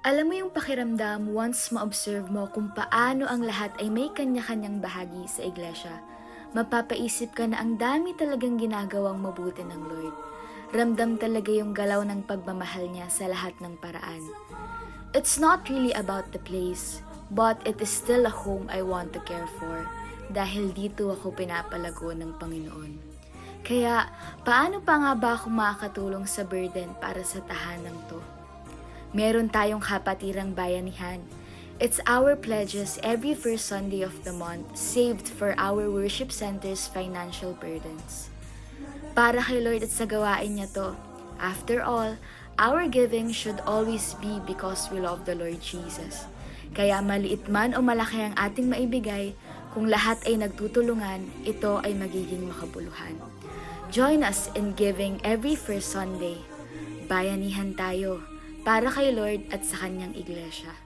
Alam mo yung pakiramdam once ma-observe mo kung paano ang lahat ay may kanya-kanyang bahagi sa iglesia. Mapapaisip ka na ang dami talagang ginagawang mabuti ng Lord. Ramdam talaga yung galaw ng pagmamahal niya sa lahat ng paraan. It's not really about the place, but it is still a home I want to care for dahil dito ako pinapalago ng Panginoon. Kaya, paano pa nga ba ako makakatulong sa burden para sa tahanang to? Meron tayong kapatirang bayanihan. It's our pledges every first Sunday of the month saved for our worship center's financial burdens. Para kay Lord at sa gawain niya to. After all, our giving should always be because we love the Lord Jesus. Kaya maliit man o malaki ang ating maibigay, kung lahat ay nagtutulungan, ito ay magiging makabuluhan. Join us in giving every first Sunday. Bayanihan tayo para kay Lord at sa kanyang iglesia.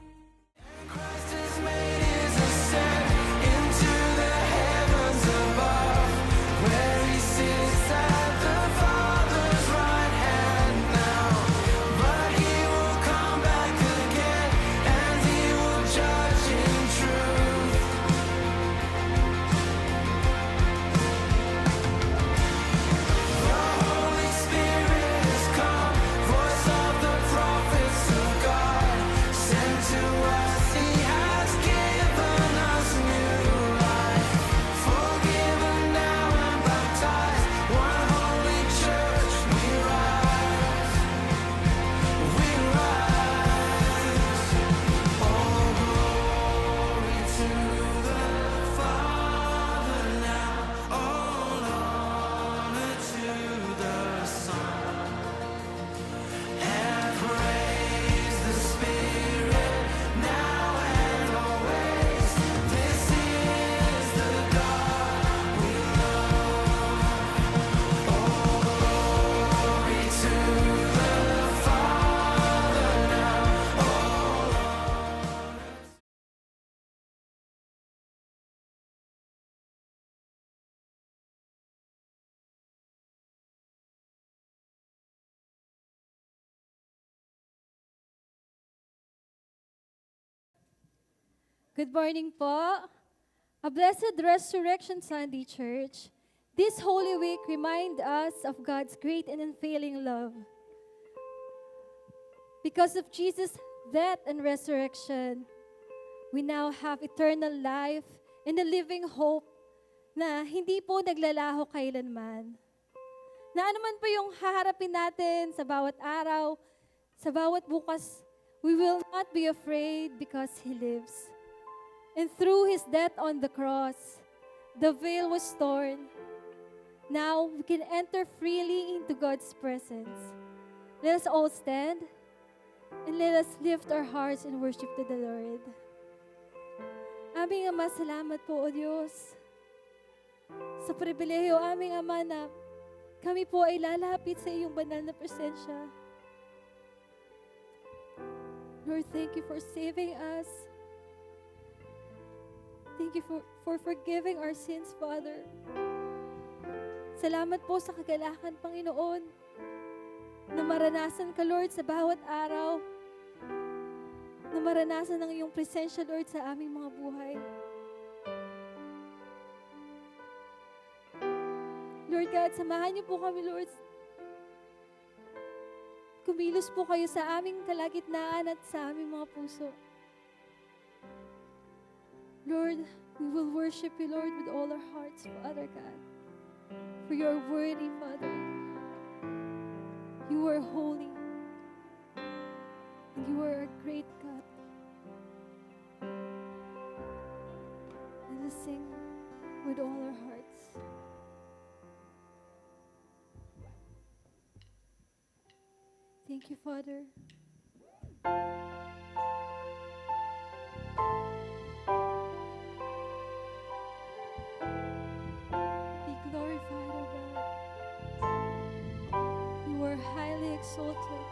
Good morning po. A blessed Resurrection Sunday, Church. This Holy Week remind us of God's great and unfailing love. Because of Jesus' death and resurrection, we now have eternal life and a living hope na hindi po naglalaho kailanman. Na anuman po yung haharapin natin sa bawat araw, sa bawat bukas, we will not be afraid because He lives. And through His death on the cross, the veil was torn. Now we can enter freely into God's presence. Let us all stand and let us lift our hearts in worship to the Lord. Aming Ama, salamat po, O Diyos, sa pribilehiyo, aming Ama, na kami po ay lalapit sa iyong banal na presensya. Lord, thank you for saving us. Thank you for forgiving our sins, Father. Salamat po sa kagalakan, Panginoon, na maranasan ka, Lord, sa bawat araw, na maranasan ang iyong presensya, Lord, sa aming mga buhay. Lord God, samahan niyo po kami, Lord. Kumilos po kayo sa aming kalagitnaan at sa aming mga puso. Lord, we will worship you, Lord, with all our hearts, Father God. For you are worthy, Father. You are holy. And you are a great God. Let us sing with all our hearts. Thank you, Father. Be glorified, O God. You are highly exalted.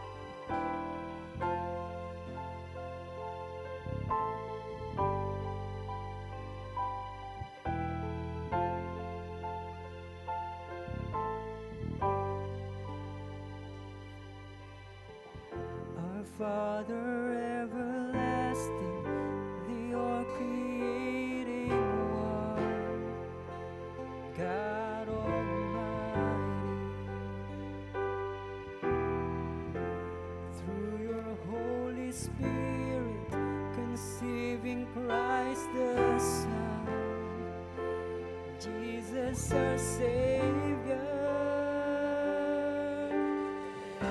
Father everlasting, the all-creating one, God Almighty. Through your Holy Spirit, conceiving Christ the Son, Jesus our Savior. I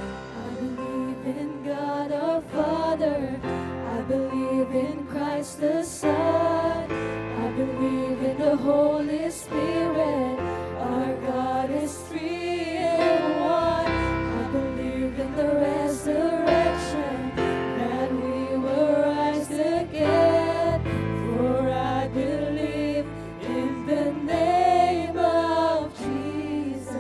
believe in God our Father. I believe in Christ the Son. I believe in the Holy Spirit. Our God is three in one. I believe in the resurrection, that we will rise again. For I believe in the name of Jesus.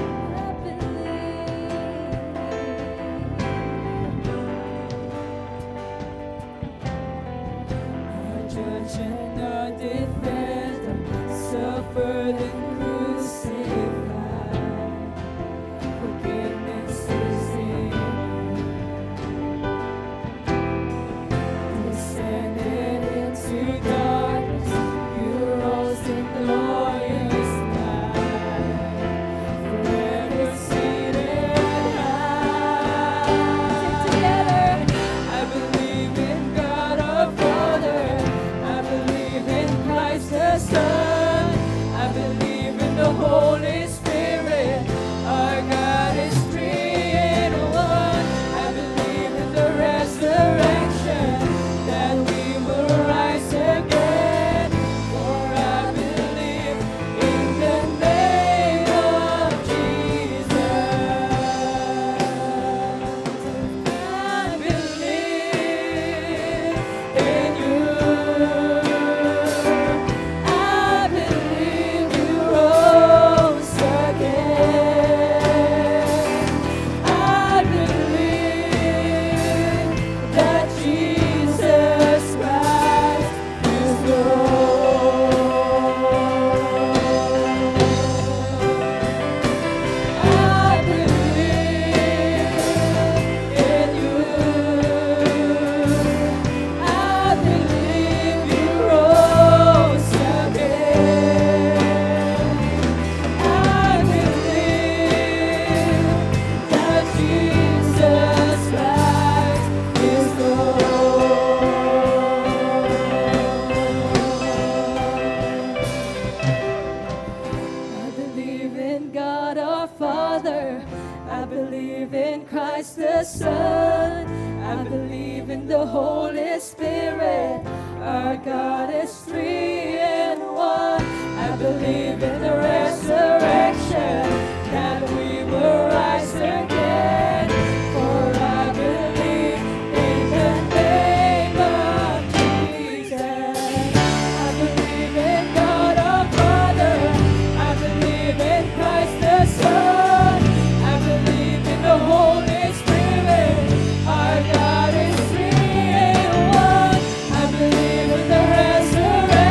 I our judge and our defender, suffered and crucified. Forgiveness is in you. Descended into darkness, you rose in glorious light. Forever seated high. Sing together. I believe in God our Father. I believe in Christ the Son. I believe in the Holy Spirit. Our God is three in one. I believe in the resurrection, that we will rise again. For I believe in the name of Jesus. I believe in you. I believe you rose again. I believe that Jesus Christ is Lord. I believe in you. I believe you rose again. I believe that Jesus Christ is Lord. I believe in God our Father. I believe in Christ the Son. I believe in the Holy Spirit. Our God is three in one. I believe in the resurrection, that we will rise again. For I believe in the name of Jesus. I believe in God our Father. I believe in Christ the Son. I believe in the Holy Spirit. Our God is three in one. I believe in the resurrection,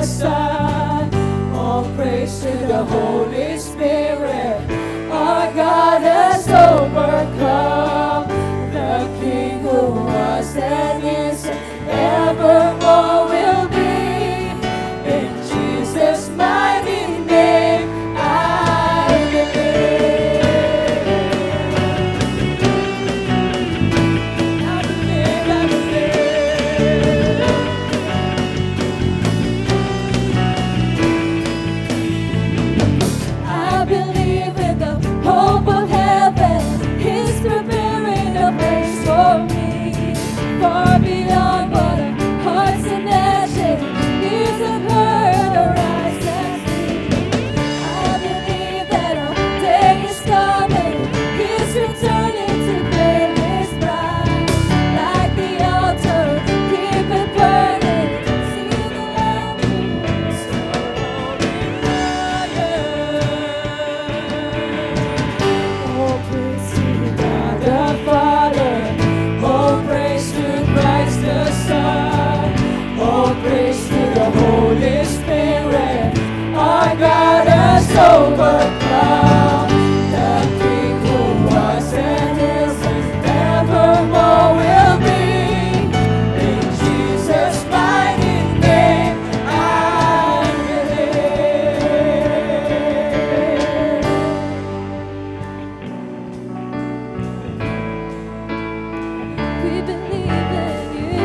Son. All praise to the Holy Spirit. Our God has overcome. The King who was and is and evermore will be. In Jesus' mighty name I believe. I believe, I believe. I believe in the hope of heaven. He's preparing a place for me, far beyond what our hearts imagine. Ears have heard, our eyes have seen. I believe that our day is coming. He's returning to claim His bride. Like the altar, keep it burning. See the Lamb who's Oh, praise to God the Father. Oh, praise to Christ the Son. Oh, praise to the Holy Spirit. Our God has overcome. The King who was and is and evermore will be. In Jesus' mighty name I believe. We believe in you.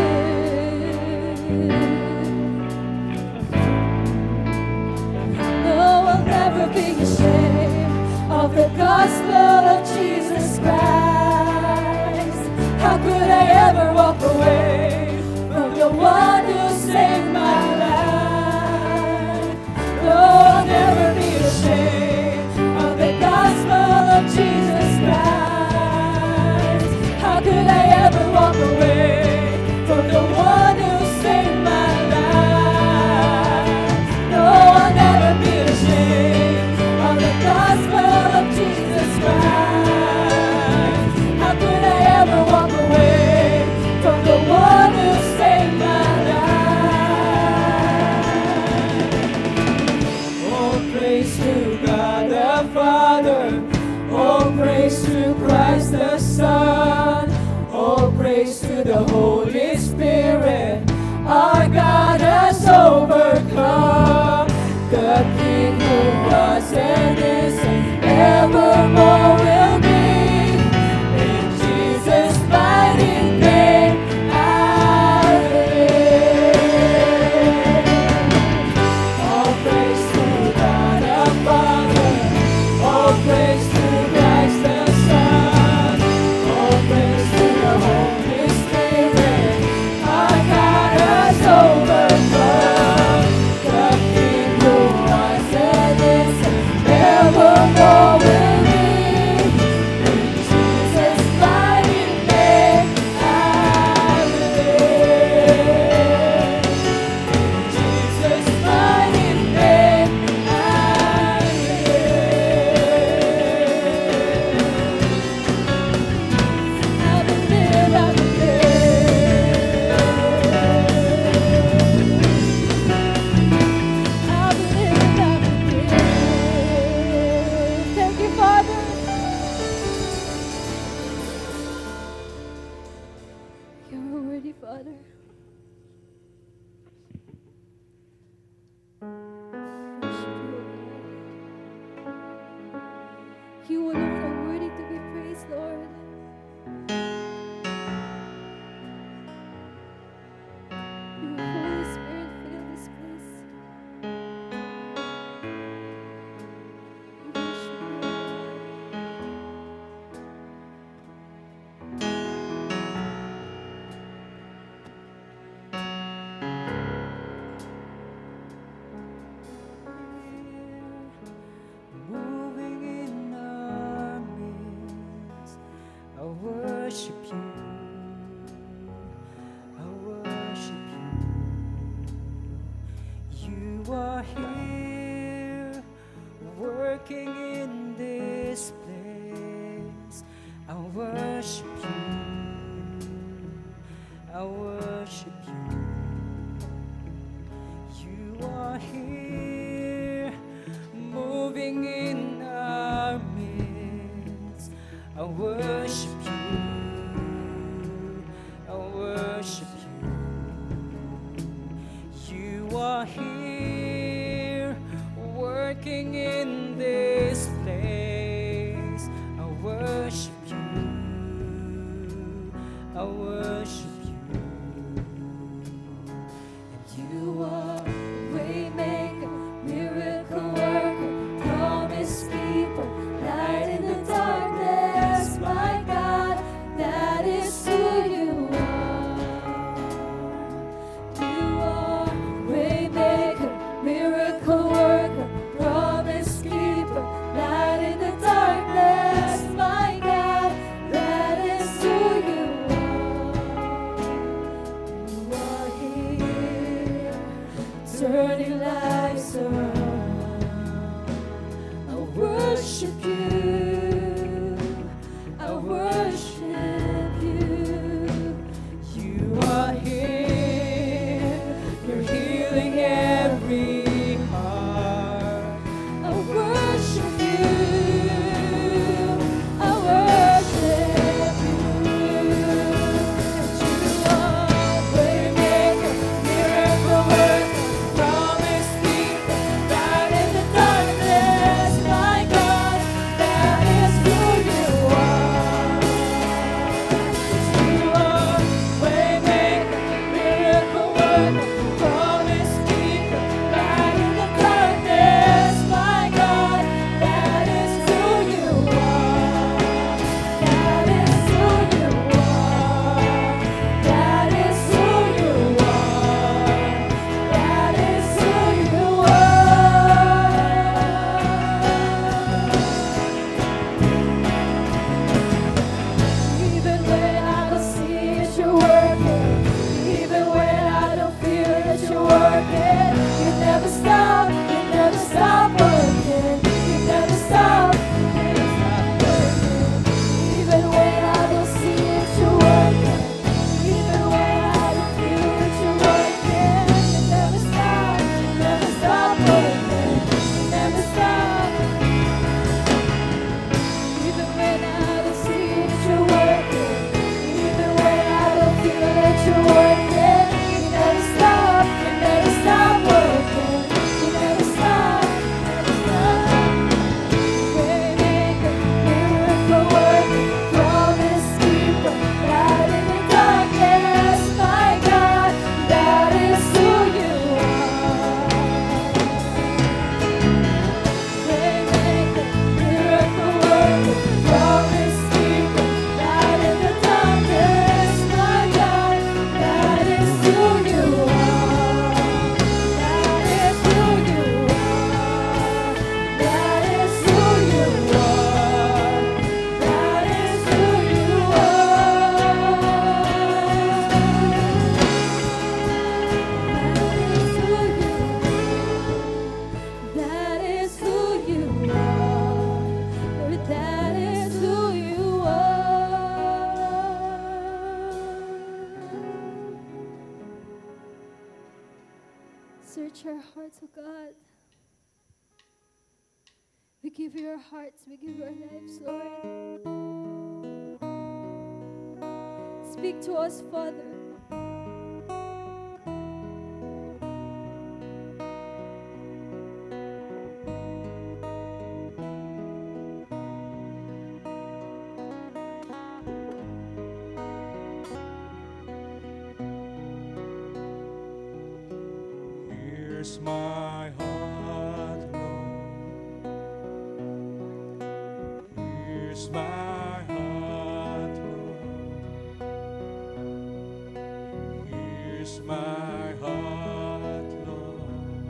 No, I'll never be ashamed of the gospel of Jesus Christ. How could I ever walk away from the one who saved my life? No, I'll never be ashamed of the gospel of Jesus Christ. How could I ever walk away from the one who saved my life? No, I'll never be ashamed of the gospel of Jesus Christ. How could I ever walk away from the one who saved my life? Oh, praise to God the Father. Oh, praise to Christ the Son. Oh, praise to the Holy Spirit. Our God has overcome. The King who was and is and evermore will be. In Jesus' mighty name I believe. All praise to God the Father. All praise to Christ the Son. All praise to the Holy Spirit. Our God has overcome. The King who was and is and evermore will be. In Jesus' mighty name I believe. In Jesus' mighty name I believe. I believe. Thank you, Father. You're worthy, Father. You alone are worthy to be praised, Lord. Your Holy Spirit fill this place. We worship you, Lord. Moving in our midst, I worship you. I worship you. You are here, working in this place. I worship you. I worship you. You are life's around. I worship you. I worship you. You are here. You're healing every heart. I worship you. I worship you. You are waymaker, miracle worker, promise keeper, light in the darkness. My God, that is who you are. You are waymaker, miracle worker, promise keeper, light in the darkness. My God, that is who you are. That is who you are. That is who you are. That is who you are. Even when I don't see it, you're working. Even when I don't feel that you're working, you never stop. You never stop working. You never stop. You never stop working. Even when I don't see it, you're working. Even when I don't feel that you're working, you never stop. You never stop working. You never stop. Even when I don't see that you're working, even when I don't feel that you're working, you never stop working, you never stop, never stop. Waymaker, miracle worker, promise keeper, light in the darkness. My God, that is who you are. Waymaker, miracle worker, promise keeper, light in the darkness. My God, that is who you are. That is who you are. That is who you are. That is who you are. That is who you are. Lord, that is who you are. Search our hearts, oh God. We give you our hearts, we give you our lives, Lord. Speak to us, Father. Here's my heart, Lord. Here's my heart, Lord. Here's my heart, Lord.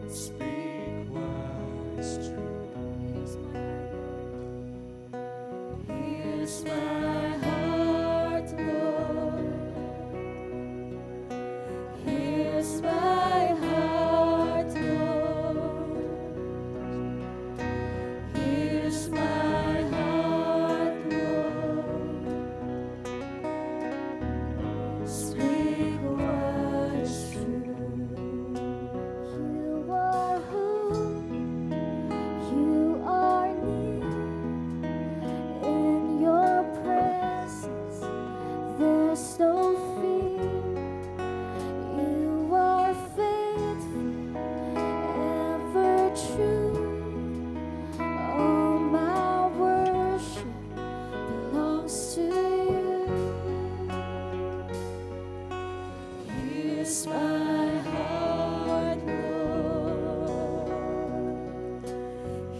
Speak what is true. Here's my heart, Lord. Here's my heart, Lord. Here's my heart, Lord. Speak what is true. You are who you are near. In your presence, there's no fear. You are faithful, ever true. All my worship belongs to you. Here's my heart, Lord.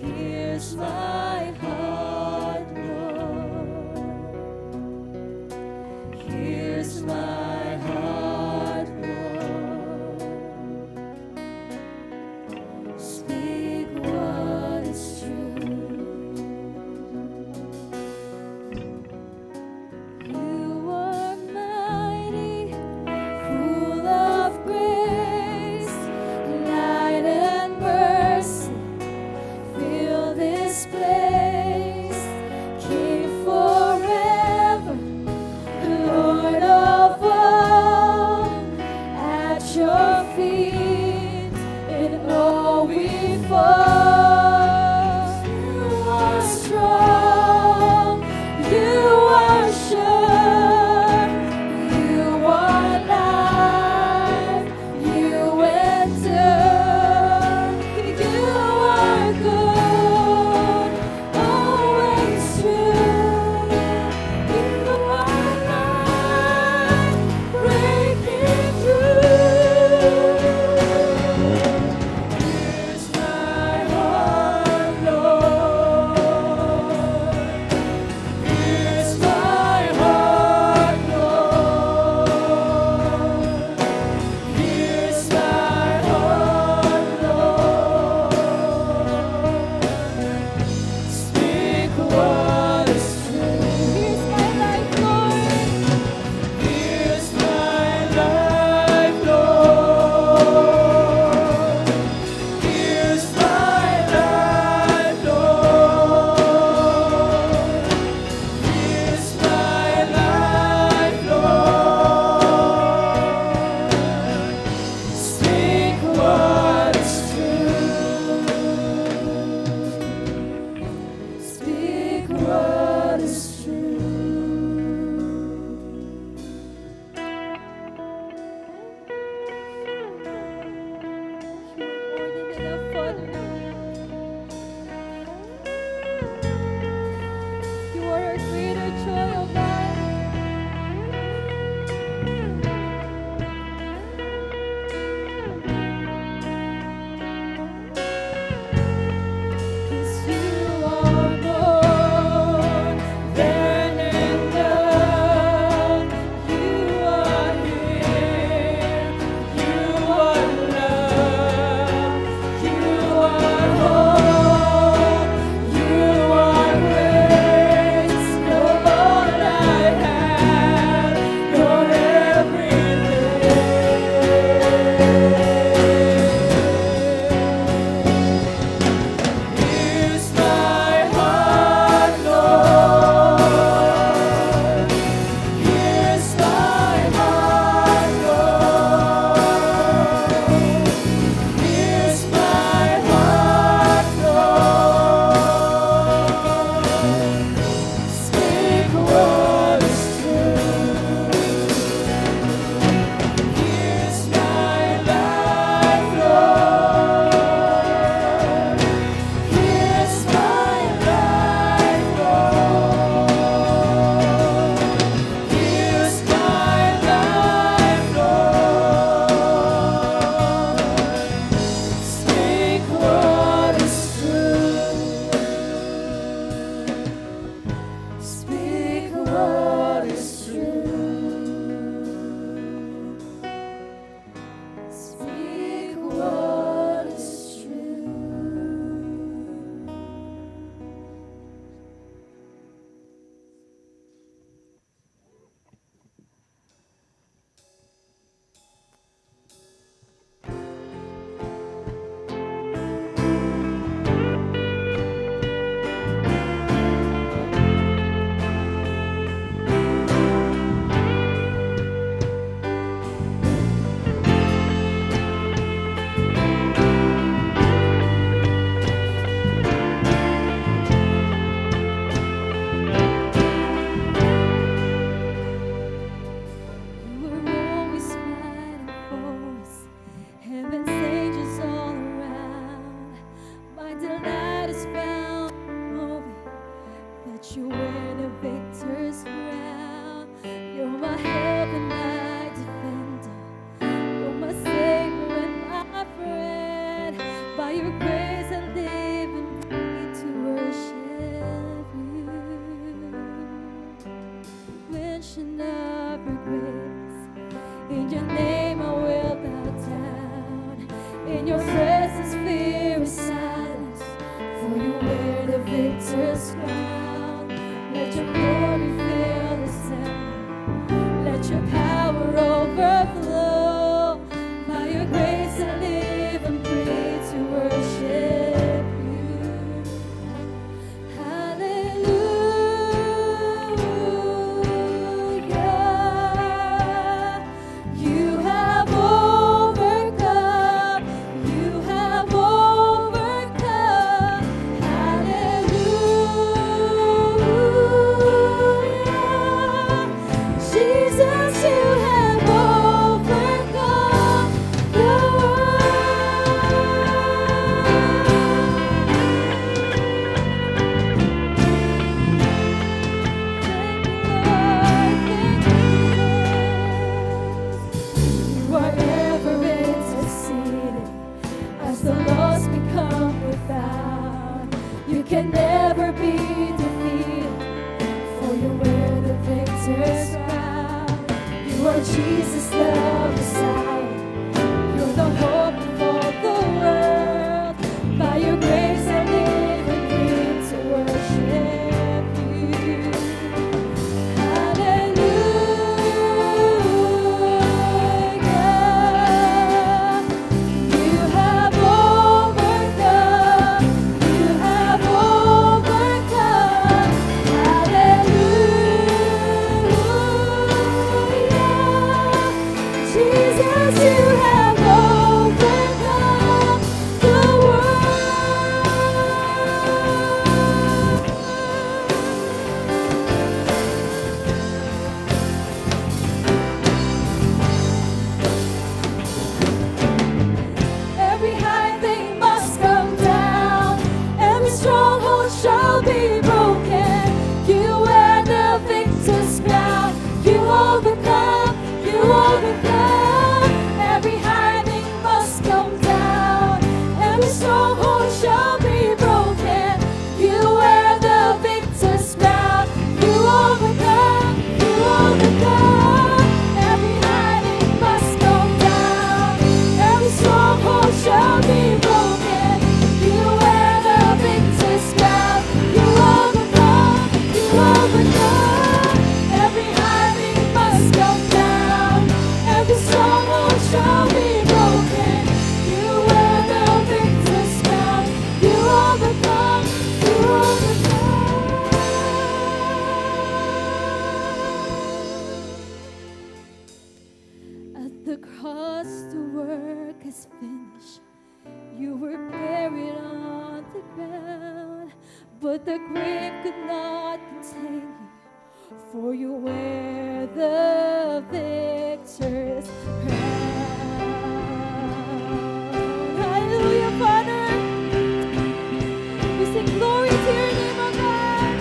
Here's my heart, Lord. Here's my heart, Lord. Speak what is true. You are mighty, full of grace. defeat in all we face. You are strong, you are sure, you are life, you endure, you are good, always true. You are life, breaking through. Here's my heart, Lord. Here's my heart, Lord. Here's my heart, Lord. Speak what is true. Here's my life, Lord. Here's my life, Lord. Here's my life, Lord. Here's my life, Lord. Speak what is true. Speak what is true. You are our greater joy, O God. Cause you are more than enough. You are here. You are love. You are that the grave could not contain you. For you wear the victor's crown. Hallelujah, Father. We sing glory to your name, O God.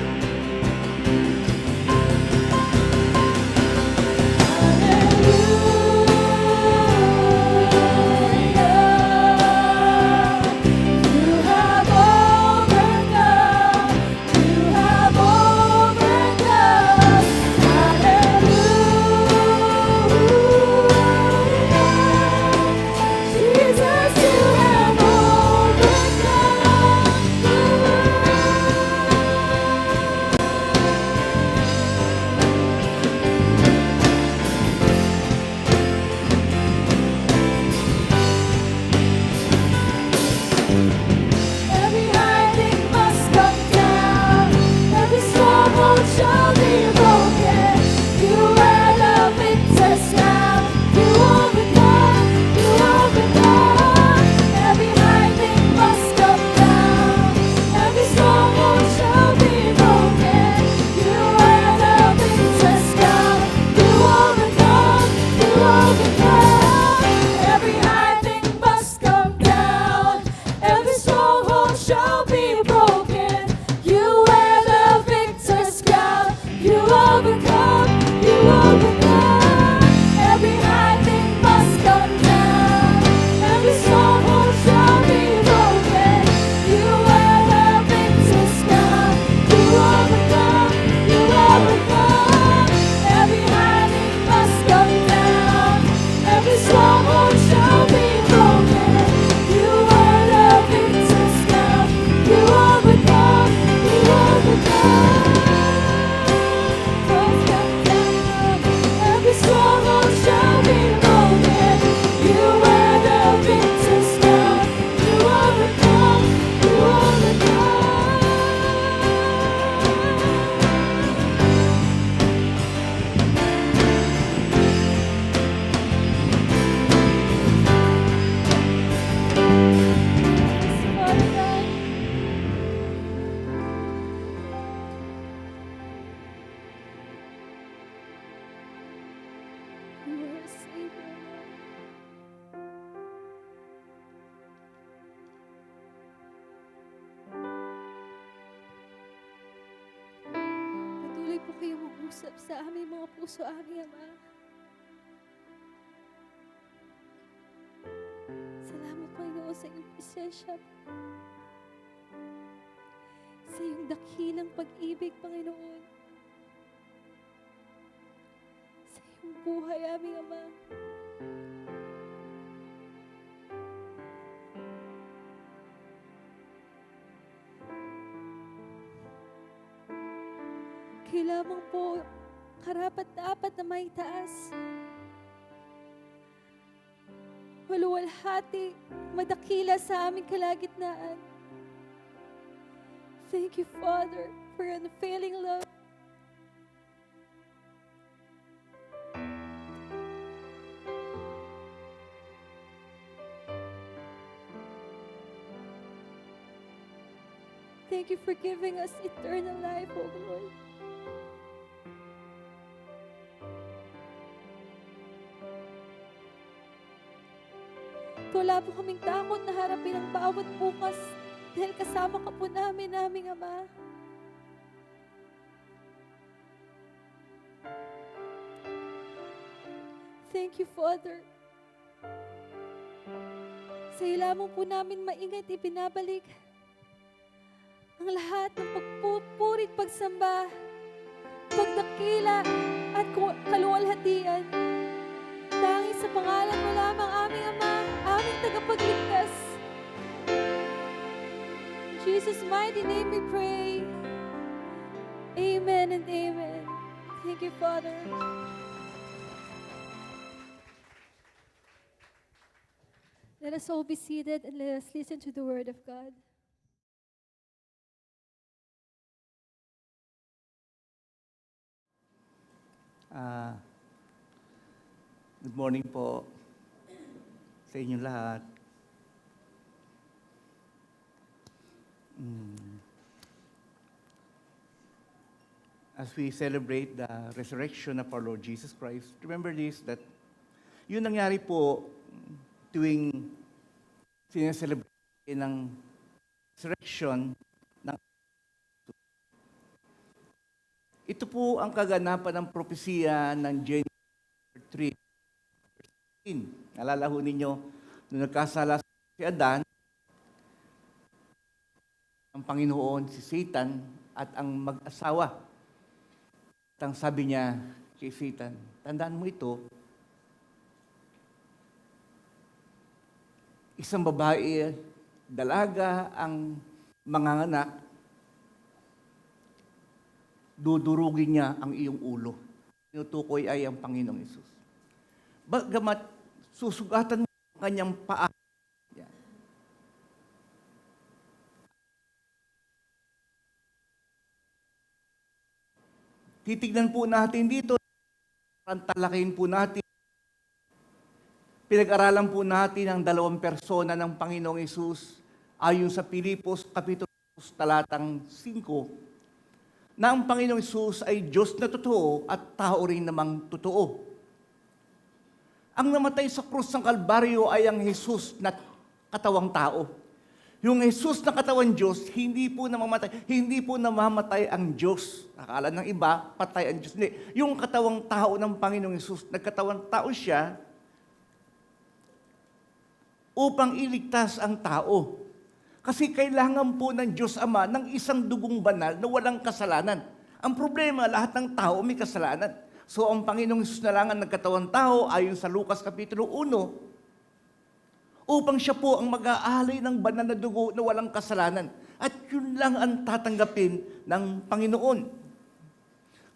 You have overcome. You have overcome. Hallelujah. Jesus, you have Every high thing must come down. Every stronghold shall be broken. You are the victor's now. You overcome. You overcome. Every high thing must come down. Every stronghold shall be broken. You are the victor's now. You overcome. You overcome. Every high thing must come down. Every stronghold shall be broken. You wear the victor's crown. You overcome. You overcome. Every high thing must come down. Every stronghold shall be broken. You wear the victor's crown. You overcome. You overcome. Every high thing must come down. Every stronghold shall be broken. You are the victor's crown. You overcome. You overcome. Cross come down. Every stronghold shall be broken. You are the victor's crown. You overcome. You overcome. Father God, you are a Savior, Lord. Patuloy po kayo mag-usap sa aming mga puso, aming Ama. Salamat, Panginoon, sa iyong presensya. Sa iyong dakilang pag-ibig, Panginoon. Sa iyong buhay, aming Ama. Kailangan po karapat-dapat na may taas. Maluwalhati, madakila sa aming kalagitnaan. Thank you, Father, for your unfailing love. Thank you for giving us eternal life, O Lord. Wala po kaming takot na harapin ang bawat bukas dahil kasama ka po namin, aming Ama. Thank you, Father. Sa iyo lamang po namin maingat ibinabalik ang lahat ng pagpupurit, pagsamba, pagdakila at kaluwalhatian. Dahil sa pangalan mo lamang, aming Ama, aming tagapagligtas. In Jesus' mighty name we pray. Amen and amen. Thank you, Father. Let us all be seated and let us listen to the word of God. Good morning po sa inyong lahat. as we celebrate the resurrection of our Lord Jesus Christ, remember this, that yun nangyari po tuwing sineselebrate ng resurrection ng ito po ang kaganapan ng propesiya ng Genesis 3. Nalala ho ninyo, nung nagkasala si Adan, ang Panginoon, si Satan, at ang mag-asawa. At ang sabi niya kay Satan, tandaan mo ito, isang babae, dalaga ang manganganak, dudurugin niya ang iyong ulo. Tinutukoy ay ang Panginoong Hesus. Bagamat susugatan mo ang kanyang paa. Yan. Titignan po natin dito, talakin po natin, pinag-aralan po natin ang dalawang persona ng Panginoong Hesus ayon sa Pilipos, Kapitulo 2, talatang 5, na ang Panginoong Hesus ay Diyos na totoo at tao rin namang totoo. Ang namatay sa krus ng Kalbaryo ay ang Hesus na katawang tao. Yung Hesus na katawan Diyos, hindi po namamatay ang Diyos. Akala ng iba, patay ang Diyos. Hindi. Yung katawang tao ng Panginoong Hesus, nagkatawang tao siya upang iligtas ang tao. Kasi kailangan po ng Diyos Ama ng isang dugong banal na walang kasalanan. Ang problema, lahat ng tao may kasalanan. So ang Panginoong Hesus na lang ang nagkatawang tao ayon sa Lucas Kapitulo 1 upang siya po ang mag-aalay ng banal na dugo na walang kasalanan. At yun lang ang tatanggapin ng Panginoon.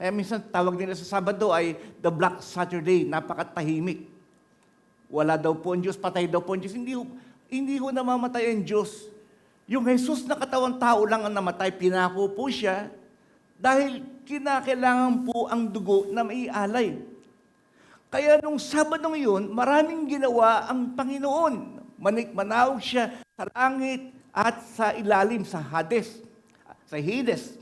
Kaya minsan tawag nila sa Sabado ay the Black Saturday, napakatahimik. Wala daw po ang Diyos, patay daw po ang Diyos. Hindi ho namamatay ang Diyos. Yung Jesus na katawang tao lang ang namatay, pinako po siya dahil kinakailangan po ang dugo na maialay. Kaya nung Sabadong yun, maraming ginawa ang Panginoon. Manik-manawag siya sa langit at sa ilalim, sa Hades, sa Hades.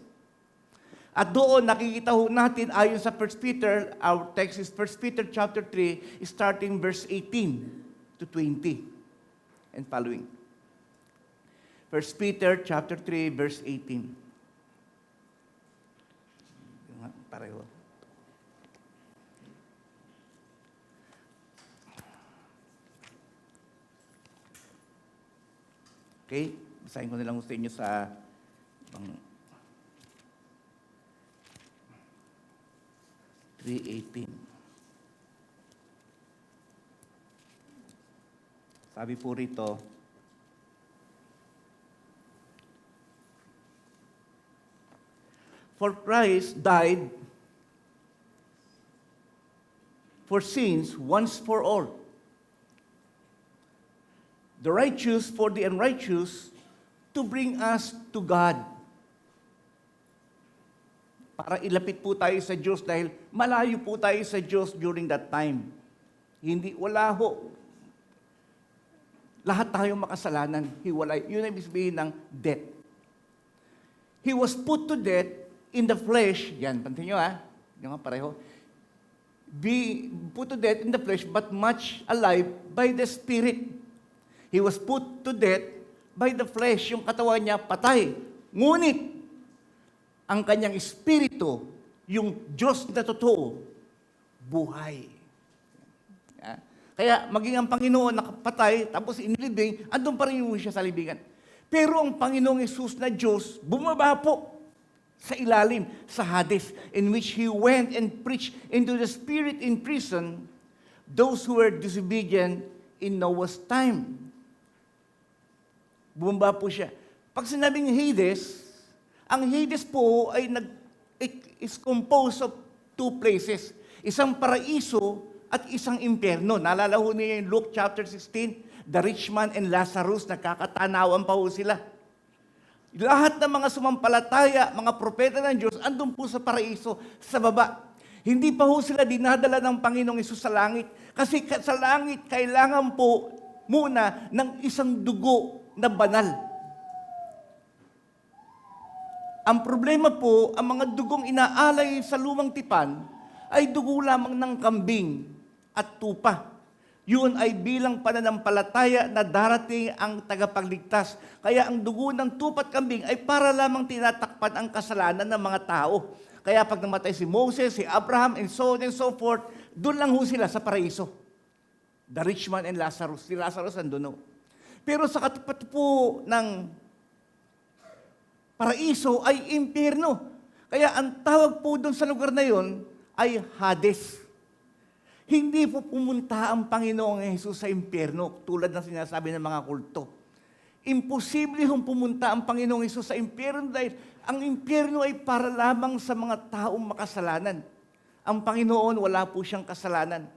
At doon nakikita ho natin ayon sa 1 Peter, our text is 1 Peter chapter 3, starting verse 18 to 20 and following. 1 Peter chapter 3, verse 18. Pareho. Okay? Basahin ko na lang sa inyo sa 3:18. Sabi po rito, for Christ died for sins once for all. The righteous for the unrighteous, to bring us to God. Para ilapit po tayo sa Diyos dahil malayo po tayo sa Diyos during that time. Wala ho. Lahat tayo makasalanan, hiwalay. Yun ang ibig sabihin ng death. He was put to death in the flesh. Yan, pansin nyo yung pareho. Be put to death in the flesh, but much alive by the Spirit. He was put to death by the flesh. Yung katawan niya patay. Ngunit, ang kanyang espiritu, yung Diyos na totoo, buhay. Kaya maging ang Panginoon nakapatay, tapos inilibing, andun pa rin siya sa libingan. Pero ang Panginoong Hesus na Diyos, bumaba po sa ilalim, sa Hades, in which He went and preached into the spirit in prison, those who were disobedient in Noah's time. Bumaba po siya. Pag sinabing Hades, ang Hades po ay is composed of two places. Isang paraiso at isang impyerno. Naalala ho niyo yung Luke chapter 16, the rich man and Lazarus, nakakatanawan pa ho sila. Lahat ng mga sumampalataya, mga propeta ng Diyos, andun po sa paraiso, sa baba. Hindi pa ho sila dinadala ng Panginoong Hesus sa langit. Kasi sa langit, kailangan po muna ng isang dugo na banal. Ang problema po, ang mga dugong inaalay sa lumang tipan ay dugo lamang ng kambing at tupa. Yun ay bilang pananampalataya na darating ang tagapagligtas. Kaya ang dugo ng tupa at kambing ay para lamang tinatakpan ang kasalanan ng mga tao. Kaya pag namatay si Moses, si Abraham, and so on and so forth, doon lang ho sila sa paraiso. The rich man and Lazarus. Si Lazarus andun ho. Pero sa katapat po ng paraiso ay impyerno. Kaya ang tawag po doon sa lugar na yon ay Hades. Hindi po pumunta ang Panginoong Hesus sa impyerno tulad ng sinasabi ng mga kulto. Imposible hong pumunta ang Panginoong Hesus sa impyerno dahil ang impyerno ay para lamang sa mga taong makasalanan. Ang Panginoon wala po siyang kasalanan.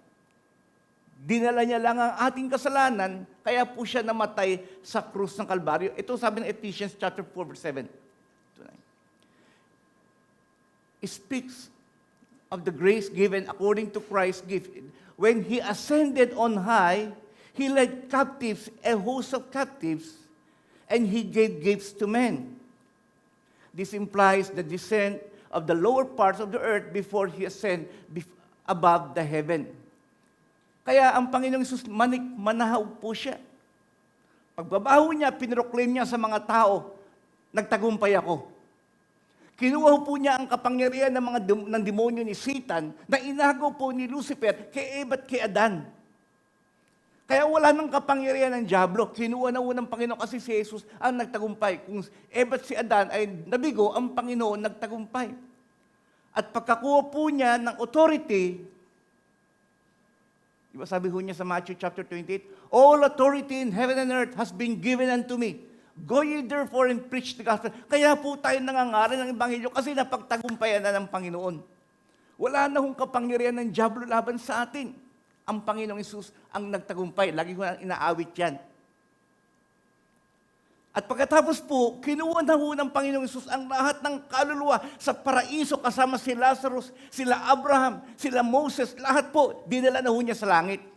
Dinala niya lang ang ating kasalanan, kaya po siya namatay sa krus ng Kalbaryo. Ito sabi ng Ephesians chapter 4 verse 7. It speaks of the grace given according to Christ's gift. When He ascended on high, He led captives, a host of captives, and He gave gifts to men. This implies the descent of the lower parts of the earth before He ascended above the heaven. Kaya ang Panginoong Hesus, manahaw po siya. Pagbabaho niya, pinroclaim niya sa mga tao, nagtagumpay ako. Kinuha po niya ang kapangyarihan ng demonyo ni Satan na inagaw po ni Lucifer kay Eva at kay Adan. Kaya wala nang kapangyarihan ng Diablo. Kinuha na unang Panginoon kasi si Jesus ang nagtagumpay. Kung Eva at si Adan ay nabigo, ang Panginoon nagtagumpay. At pagkakuha po niya ng authority, di ba sabi ho niya sa Matthew chapter 28, all authority in heaven and earth has been given unto me. Go ye therefore and preach the gospel. Kaya po tayo nangangaral ng Ebanghelyo kasi napagtagumpayan na ng Panginoon. Wala na hong kapangyarihan ng Diablo laban sa atin. Ang Panginoong Hesus ang nagtagumpay. Lagi ko na inaawit yan. At pagkatapos po, kinuha na ho ng Panginoong Hesus ang lahat ng kaluluwa sa paraiso kasama si Lazarus, sila Abraham, sila Moses, lahat po, dinala na ho niya sa langit.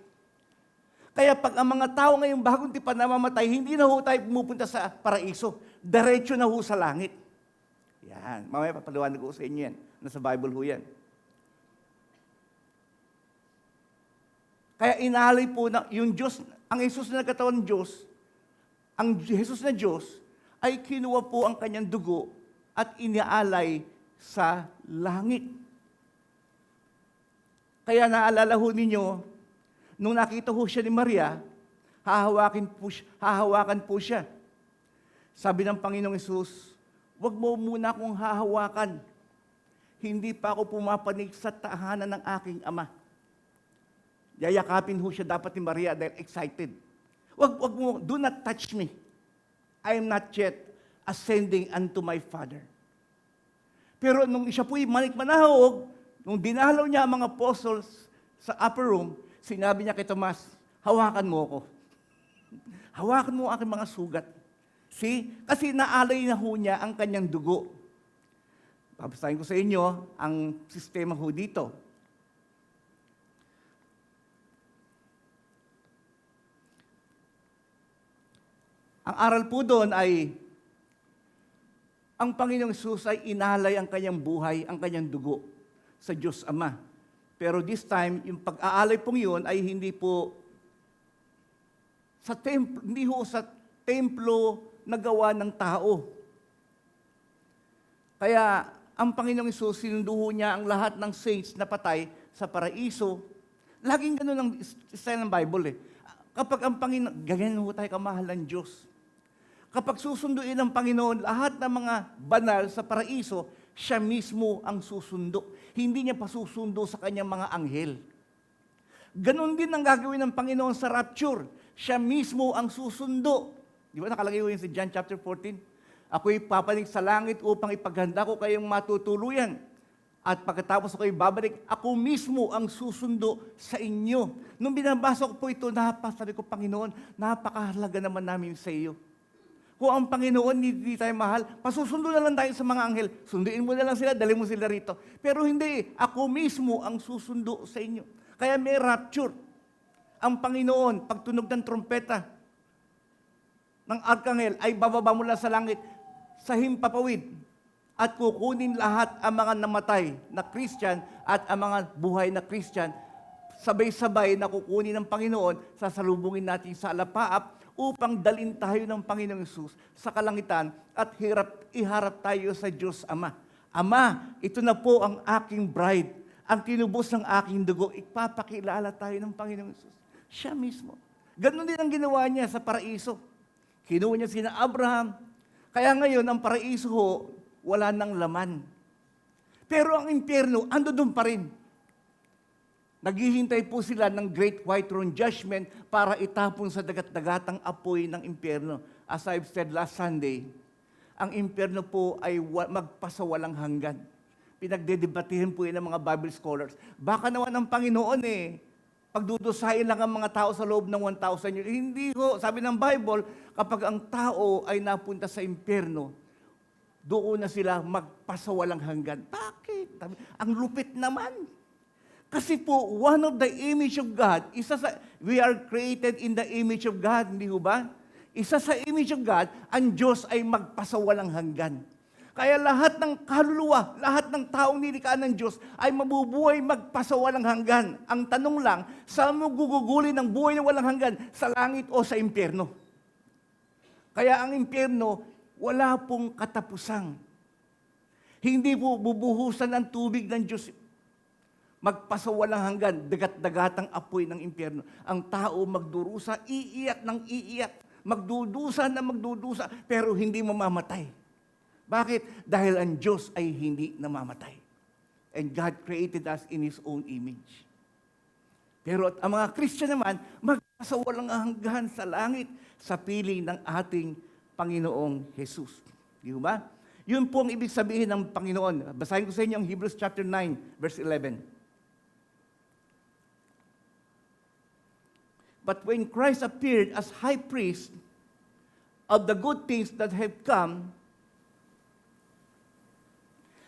Kaya pag ang mga tao ngayong bagong tipan namamatay, hindi na ho tayo pumupunta sa paraiso. Diretso na ho sa langit. Yan. Mamaya papaliwanag ko sa inyo yan. Nasa Bible ho yan. Kaya inalay po na yung Diyos, ang Jesus na nagkatawan ng Diyos, ang Jesus na Diyos, ay kinuha po ang kanyang dugo at inialay sa langit. Kaya naalala ho ninyo, nung nakita ho siya ni Maria, hahawakan po siya. Sabi ng Panginoong Hesus, huwag mo muna akong hahawakan. Hindi pa ako pumapanig sa tahanan ng aking ama. Yayakapin ho siya dapat ni Maria dahil excited. Wag mo, do not touch me. I am not yet ascending unto my Father. Pero nung siya po'y manikmanahog, nung dinalaw niya ang mga apostles sa upper room, sinabi niya kay Tomas, hawakan mo ako. Hawakan mo ang aking mga sugat. See? Kasi naalay na ho niya ang kanyang dugo. Papasahin ko sa inyo ang sistema ho dito. Ang aral po doon ay, ang Panginoong Hesus ay inalay ang kanyang buhay, ang kanyang dugo sa Diyos Ama. Pero this time, yung pag-aalay pong yun ay hindi po sa templo, hindi ho sa templo na gawa ng tao. Kaya ang Panginoong Hesus, sinundo niya ang lahat ng saints na patay sa paraiso. Laging ganun ang style ng Bible eh. Kapag ang Panginoon, ganyan ho tayo kamahal ng Diyos. Kapag susunduin ng Panginoon lahat ng mga banal sa paraiso, siya mismo ang susundo. Hindi niya pasusundo sa kanyang mga anghel. Ganon din ang gagawin ng Panginoon sa rapture. Siya mismo ang susundo. Di ba nakalagay yun sa John chapter 14? Ako'y papanig sa langit upang ipaghanda ko kayong matutuluyan. At pagkatapos ako'y babalik, ako mismo ang susundo sa inyo. Nung binabasa ko po ito, sabi ko, Panginoon, napakahalaga naman namin sa iyo. Kung ang Panginoon hindi tayo mahal, pasusundo na lang tayo sa mga anghel. Sunduin mo na lang sila, dali mo sila rito. Pero hindi, ako mismo ang susundo sa inyo. Kaya may rapture. Ang Panginoon, pagtunog ng trompeta ng arkanghel, ay bababa mula sa langit sa himpapawid. at kukunin lahat ang mga namatay na Christian at ang mga buhay na Christian. Sabay-sabay na kukunin ng Panginoon, sasalubungin natin sa alapaap upang dalin tayo ng Panginoong Hesus sa kalangitan at iharap tayo sa Diyos Ama. Ama, ito na po ang aking bride, ang tinubos ng aking dugo. Ipapakilala tayo ng Panginoong Hesus. Siya mismo. Ganon din ang ginawa niya sa paraiso. Kinuha niya sina Abraham. Kaya ngayon, ang paraiso ho, wala nang laman. Pero ang impyerno, ando doon pa rin. Naghihintay po sila ng Great White Throne Judgment para itapon sa dagat-dagatang apoy ng impyerno. As I've said last Sunday, ang impyerno po ay magpasawalang hanggan. Pinagdedebatihin po yun ng mga Bible scholars. Baka naman ang Panginoon pagdudusahin lang ang mga tao sa loob ng 1,000 years. Hindi ho. Sabi ng Bible, kapag ang tao ay napunta sa impyerno, doon na sila magpasawalang hanggan. Bakit? Ang lupit naman. Kasi po, one of the image of God, we are created in the image of God, hindi ho ba? Isa sa image of God, ang Diyos ay magpasawalang hanggan. Kaya lahat ng kaluluwa, lahat ng taong nilikhaan ng Diyos ay mabubuhay magpasawalang hanggan. Ang tanong lang, saan mo gugugulin ng buhay na walang hanggan? Sa langit o sa impyerno? Kaya ang impyerno, wala pong katapusan. Hindi po bubuhusan ng tubig ng Diyos. Magpasawalang hanggan, dagat-dagatang apoy ng impyerno. Ang tao magdurusa, iiyak ng iiyak. Magdudusa na magdudusa, pero hindi mamamatay. Bakit? Dahil ang Diyos ay hindi namamatay. And God created us in His own image. Pero ang mga Christian naman, magpasawalang hanggan sa langit sa piling ng ating Panginoong Jesus. Di ba? Yun po ang ibig sabihin ng Panginoon. Basahin ko sa inyo ang Hebrews chapter 9, verse 11. But when Christ appeared as high priest of the good things that have come,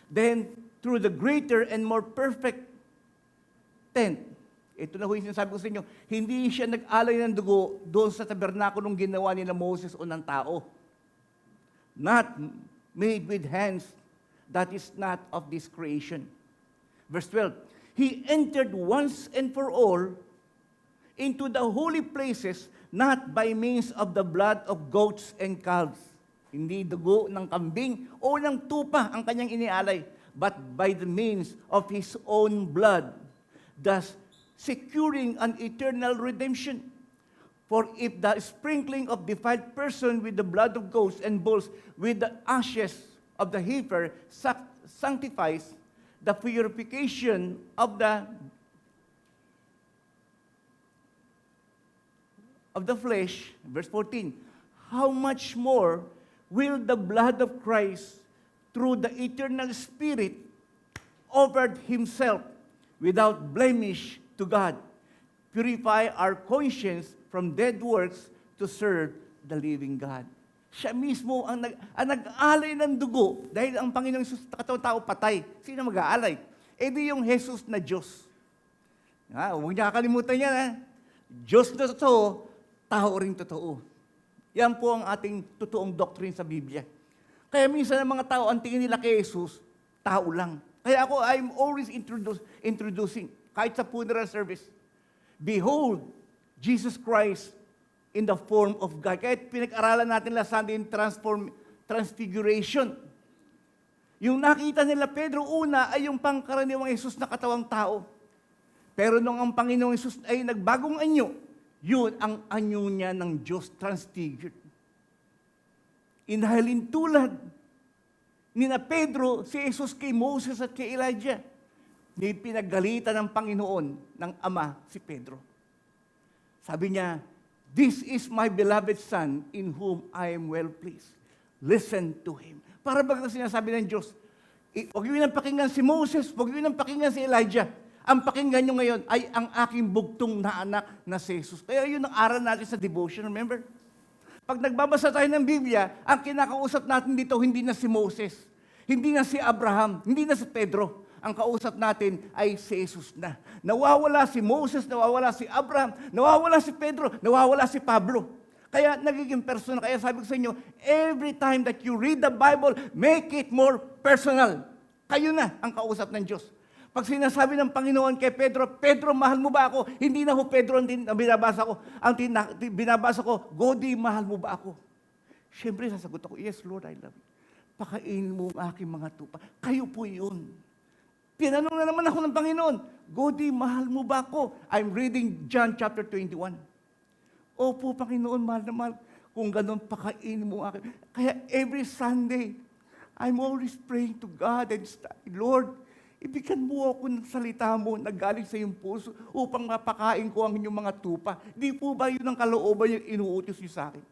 then through the greater and more perfect tent, ito na ho yung sinasabi ko sa inyo, hindi siya nag-alay ng dugo doon sa tabernakulong ginawa ni Moses o ng tao. Not made with hands, that is not of this creation. Verse 12, He entered once and for all into the holy places, not by means of the blood of goats and calves. Hindi dugo ng kambing o ng tupa ang kanyang inialay, but by the means of His own blood, thus securing an eternal redemption. For if the sprinkling of defiled person with the blood of goats and bulls with the ashes of the heifer sanctifies the purification of the flesh, verse 14, how much more will the blood of Christ, through the eternal Spirit, offered Himself without blemish to God, purify our conscience from dead works to serve the living God. Siya mismo ang nag-aalay ng dugo dahil ang Panginoong Jesus tao patay. Sino mag-aalay? Eh di yung Jesus na Diyos. Huwag niya kakalimutan yan. Diyos na totoo, tao rin totoo. Yan po ang ating totoong doctrine sa Biblia. Kaya minsan ang mga tao, ang tingin nila kay Jesus, tao lang. Kaya ako, I'm always introducing, kahit sa funeral service, behold, Jesus Christ in the form of God. Kahit pinag-aralan natin last Sunday in transfiguration. Yung nakita nila Pedro una ay yung pangkaraniwang Jesus na katawang tao. Pero nung ang Panginoong Jesus ay nagbagong anyo, yun ang anyo niya ng Diyos transfigured. Inhalin tulad ni na Pedro, si Jesus kay Moses at kay Elijah. May pinagalitan ng Panginoon ng Ama si Pedro. Sabi niya, this is my beloved Son in whom I am well pleased. Listen to Him. Para baga sinasabi ng Diyos, huwag yun ang pakinggan si Moses, huwag yun ang pakinggan si Elijah. Ang pakinggan nyo ngayon ay ang aking bugtong na anak na si Jesus. Kaya yun ang aral natin sa devotion, remember? Pag nagbabasa tayo ng Biblia, ang kinakausap natin dito hindi na si Moses, hindi na si Abraham, hindi na si Pedro. Ang kausap natin ay si Jesus na. Nawawala si Moses, nawawala si Abraham, nawawala si Pedro, nawawala si Pablo. Kaya nagiging personal. Kaya sabi ko sa inyo, every time that you read the Bible, make it more personal. Kayo na ang kausap ng Diyos. Pag sinasabi ng Panginoon kay Pedro, Pedro, mahal mo ba ako? Hindi na ho Pedro ang binabasa ko. Binabasa ko, Godi, mahal mo ba ako? Siyempre, sasagot ako, yes, Lord, I love you. Pakainin mo ang aking mga tupa. Kayo po yun. Tinanong na naman ako ng Panginoon, Godi, mahal mo ba ako? I'm reading John chapter 21. Opo, Panginoon, mahal na mahal. Kung ganun, pakainin mo akin. Kaya every Sunday, I'm always praying to God and Lord, ibigyan mo ako ng salita mo na galing sa iyong puso upang mapakain ko ang inyong mga tupa. Di po ba yun ang kalooban yung inuutos niyo sa akin?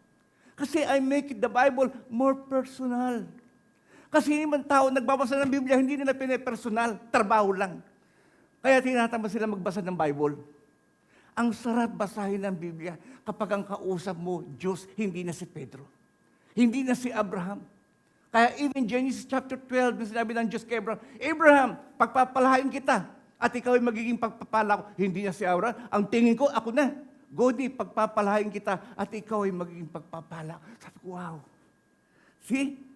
Kasi I make the Bible more personal. Kasi yung tao nagbabasa ng Biblia, hindi nila pinipersonal, trabaho lang. Kaya tinatamad sila magbasa ng Bible. Ang sarap basahin ng Biblia kapag ang kausap mo, Diyos, hindi na si Pedro. Hindi na si Abraham. Kaya even Genesis chapter 12, sinabi ng Diyos kay Abraham, Abraham, pagpapalahain kita at ikaw ay magiging pagpapala ko. Hindi na si Abraham. Ang tingin ko, ako na. Godi, pagpapalahain kita at ikaw ay magiging pagpapala. Sabi ko, wow. See?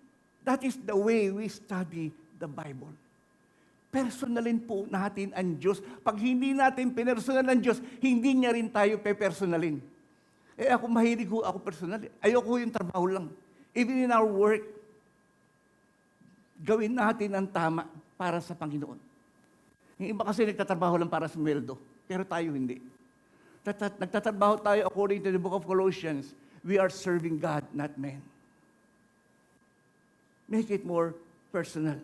That is the way we study the Bible. Personalin po natin ang Diyos. Pag hindi natin pinersonal ang Diyos, hindi niya rin tayo pe-personalin. Ako mahilig ko, ako personal. Ayoko yung trabaho lang. Even in our work, gawin natin ang tama para sa Panginoon. Yung iba kasi nagtatrabaho lang para sa sweldo, pero tayo hindi. Nagtatrabaho tayo according to the book of Colossians. We are serving God, not men. Make it more personal.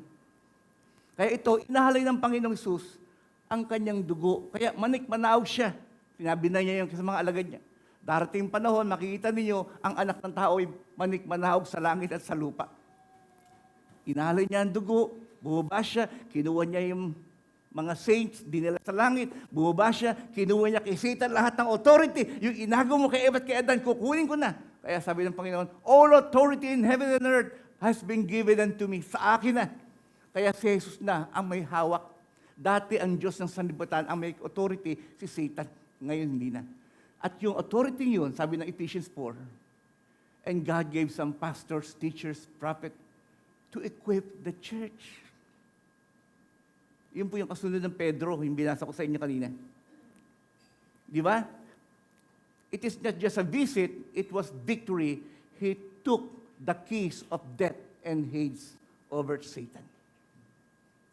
Kaya ito, inahalay ng Panginoong Hesus ang kanyang dugo. Kaya manik-manaog siya. Sinabi na niya yung sa mga alagad niya. Darating panahon, makikita ninyo, ang anak ng tao ay manik-manaog sa langit at sa lupa. Inalay niya ang dugo, bumaba siya, kinuha niya yung mga saints, dinala sa langit, bumaba siya, kinuha niya kay Satan lahat ng authority. Yung inago mo kay Eva at kay Adan, kukunin ko na. Kaya sabi ng Panginoon, all authority in heaven and earth has been given unto me. Sa akin na. Kaya si Jesus na ang may hawak. Dati ang Diyos ng sanlibutan, ang may authority, si Satan. Ngayon hindi na. At yung authority yun, sabi ng Ephesians 4, and God gave some pastors, teachers, prophets, to equip the church. Yun po yung kasunod ng Pedro, yung binasa ko sa inyo kanina. Di ba? It is not just a visit, it was victory. He took the keys of death and Hades over Satan.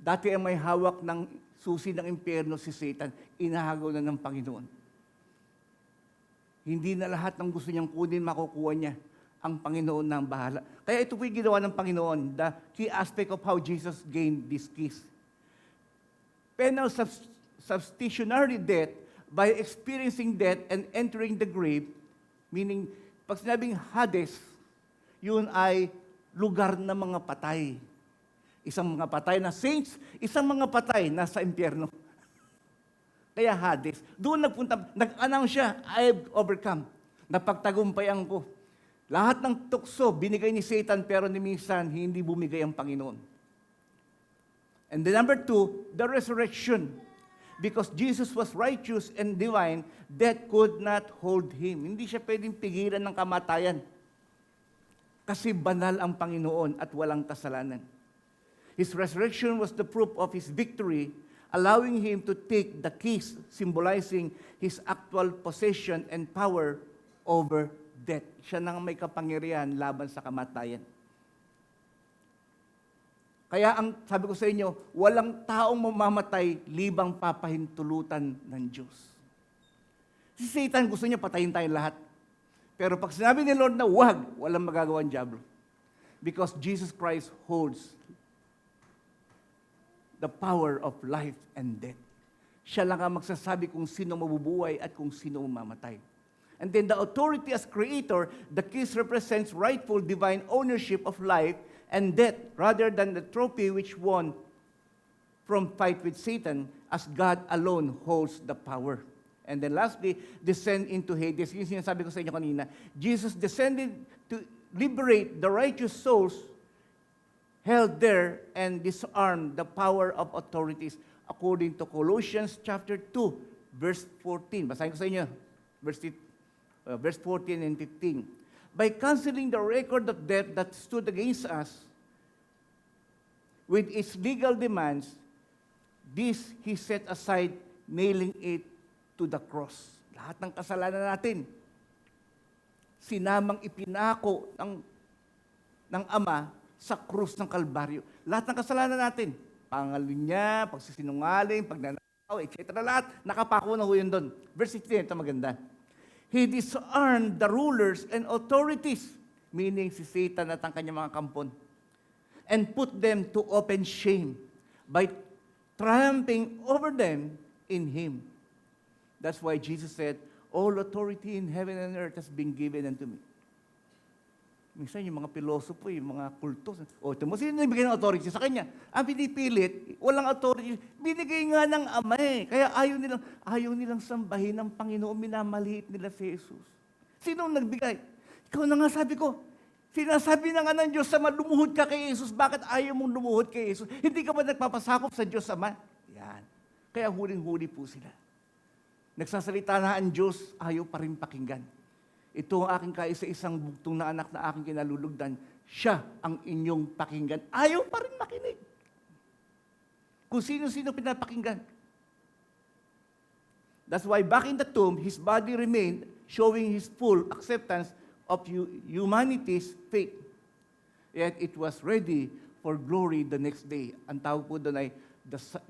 Dati ang may hawak ng susi ng impyerno si Satan, inahagaw na ng Panginoon. Hindi na lahat ng gusto niyang kunin, makukuha niya. Ang Panginoon na ang bahala. Kaya ito po yung ginawa ng Panginoon, the key aspect of how Jesus gained these keys. Penal substitutionary death by experiencing death and entering the grave, meaning, pag sinabing Hades, yun ay lugar ng mga patay. Isang mga patay na saints, isang mga patay na sa impyerno. Kaya Hades. Doon nag-announce siya, I've overcome. Napagtagumpayan ko. Lahat ng tukso binigay ni Satan pero ni minsan hindi bumigay ang Panginoon. And the number 2, the resurrection. Because Jesus was righteous and divine, death could not hold him. Hindi siya pwedeng pigilan ng kamatayan. Kasi banal ang Panginoon at walang kasalanan. His resurrection was the proof of his victory, allowing him to take the keys, symbolizing his actual possession and power over death. Siya nang may kapangyarihan laban sa kamatayan. Kaya ang sabi ko sa inyo, walang taong mamamatay libang papahintulutan ng Diyos. Si Satan gusto niya patayin tayong lahat. Pero pag sinabi ni Lord na wag, walang magagawa ang diablo. Because Jesus Christ holds the power of life and death. Siya lang ang magsasabi kung sino mabubuhay at kung sino mamamatay. And then the authority as creator, the keys represents rightful divine ownership of life and death rather than the trophy which won from fight with Satan, as God alone holds the power. And then lastly, descend into Hades. Yung sinasabi ko sa inyo kanina, Jesus descended to liberate the righteous souls held there and disarm the power of authorities according to Colossians chapter 2, verse 14. Basahin ko sa inyo. Verse verse 14 and 15. By canceling the record of debt that stood against us with its legal demands, this He set aside, nailing it to the cross. Lahat ng kasalanan natin, sinamang ipinako ng Ama sa krus ng Kalbaryo. Lahat ng kasalanan natin, pangalinya, pagsisinungaling, pagnanakaw, etc. Lahat, nakapako na ho yun doon. Verse 16, ito maganda. He disarmed the rulers and authorities, meaning si Satan at ang kanyang mga kampon, and put them to open shame by triumphing over them in Him. That's why Jesus said, all authority in heaven and earth has been given unto me. Minsan yung mga pilosopo, yung mga kulto, ito mo, sino nabigay ng authority sa kanya? Ang pinipilit, walang authority, binigay nga ng Ama eh. Kaya ayaw nilang sambahin ng Panginoon, minamaliit nila si Jesus. Sino ang nagbigay? Ikaw na nga sabi ko, sinasabi na nga ng Diyos Ama, lumuhod ka kay Jesus. Bakit ayaw mong lumuhod kay Jesus? Hindi ka ba nagpapasakop sa Diyos Ama? Yan. Kaya huling-huli po sila. Nagsasalita na ang Diyos, ayaw pa rin pakinggan. Ito ang aking kaisa-isang bugtong na anak na aking kinalulugdan. Siya ang inyong pakinggan. Ayaw pa rin makinig. Kung sino-sino pinapakinggan. That's why back in the tomb, His body remained, showing His full acceptance of humanity's faith. Yet it was ready for glory the next day. Ang tawag po doon ay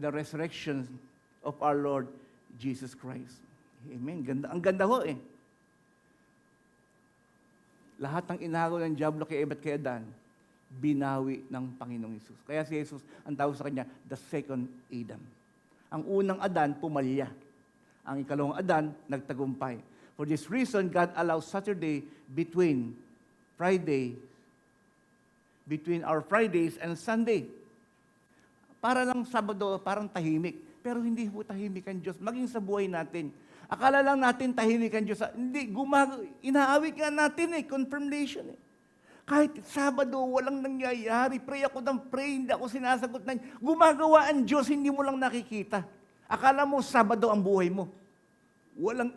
the resurrection of our Lord Jesus Christ. Amen. Ganda, ang ganda ho eh. Lahat ng inagaw ng diablo kay Eva at kay Adan, binawi ng Panginoong Hesus. Kaya si Jesus, ang tawag sa kanya, the second Adam. Ang unang Adan, pumalya. Ang ikalawang Adan, nagtagumpay. For this reason, God allows Saturday between our Fridays and Sunday. Para lang Sabado, parang tahimik. Pero hindi po tahimik ang Diyos. Maging sa buhay natin. Akala lang natin tahimik ang Diyos. Hindi, inaawit nga natin confirmation eh. Kahit Sabado, walang nangyayari. Pray ako ng pray, hindi ako sinasagot na. Gumagawa ang Diyos, hindi mo lang nakikita. Akala mo Sabado ang buhay mo.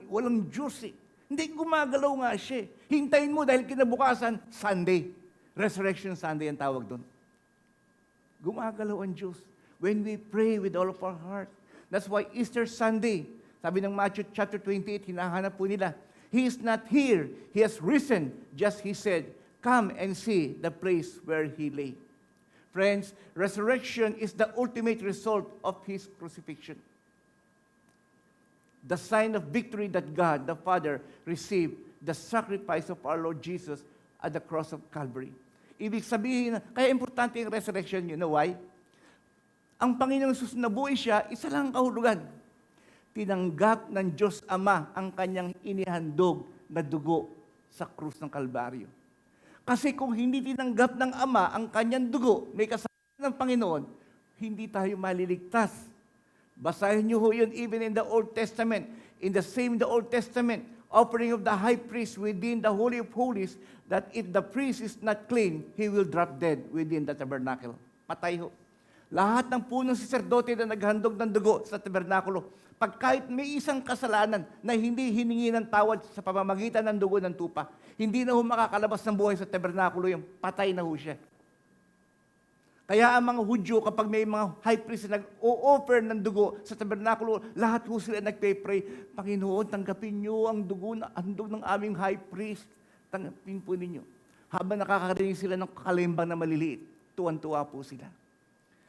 Walang Diyos eh. Hindi, gumagalaw nga siya. Hintayin mo dahil kinabukasan, Sunday. Resurrection Sunday ang tawag doon. Gumagalaw ang Diyos. When we pray with all of our heart. That's why Easter Sunday, sabi ng Matthew chapter 28, hinahanap po nila. He is not here. He has risen. Just He said, come and see the place where He lay. Friends, resurrection is the ultimate result of His crucifixion. The sign of victory that God, the Father, received the sacrifice of our Lord Jesus at the cross of Calvary. Ibig sabihin, kaya importante yung resurrection, you know why? Ang Panginoong Jesus nabuhay siya, isa lang ang kahulugan. Tinanggap ng Diyos Ama ang kanyang inihandog na dugo sa krus ng Kalbaryo. Kasi kung hindi tinanggap ng Ama ang kanyang dugo, may kasalanan ng Panginoon, hindi tayo maliligtas. Basahin niyo ho yun even in the Old Testament. In the Old Testament, offering of the high priest within the Holy of Holies, that if the priest is not clean, he will drop dead within the tabernacle. Patay ho. Lahat ng punong saserdote na naghandog ng dugo sa tabernakulo, pag kahit may isang kasalanan na hindi hiningi ng tawad sa pamamagitan ng dugo ng tupa, hindi na ho makakalabas ng buhay sa tabernakulo yung patay na ho siya. Kaya ang mga Hudyo, kapag may mga high priest na nag-o-offer ng dugo sa tabernakulo, lahat ho sila nagpe-pray, Panginoon, tanggapin niyo ang dugo na handog ng aming high priest. Tanggapin po ninyo. Habang nakakarinig sila ng kalimbang na maliliit, tuwan-tuwa po sila.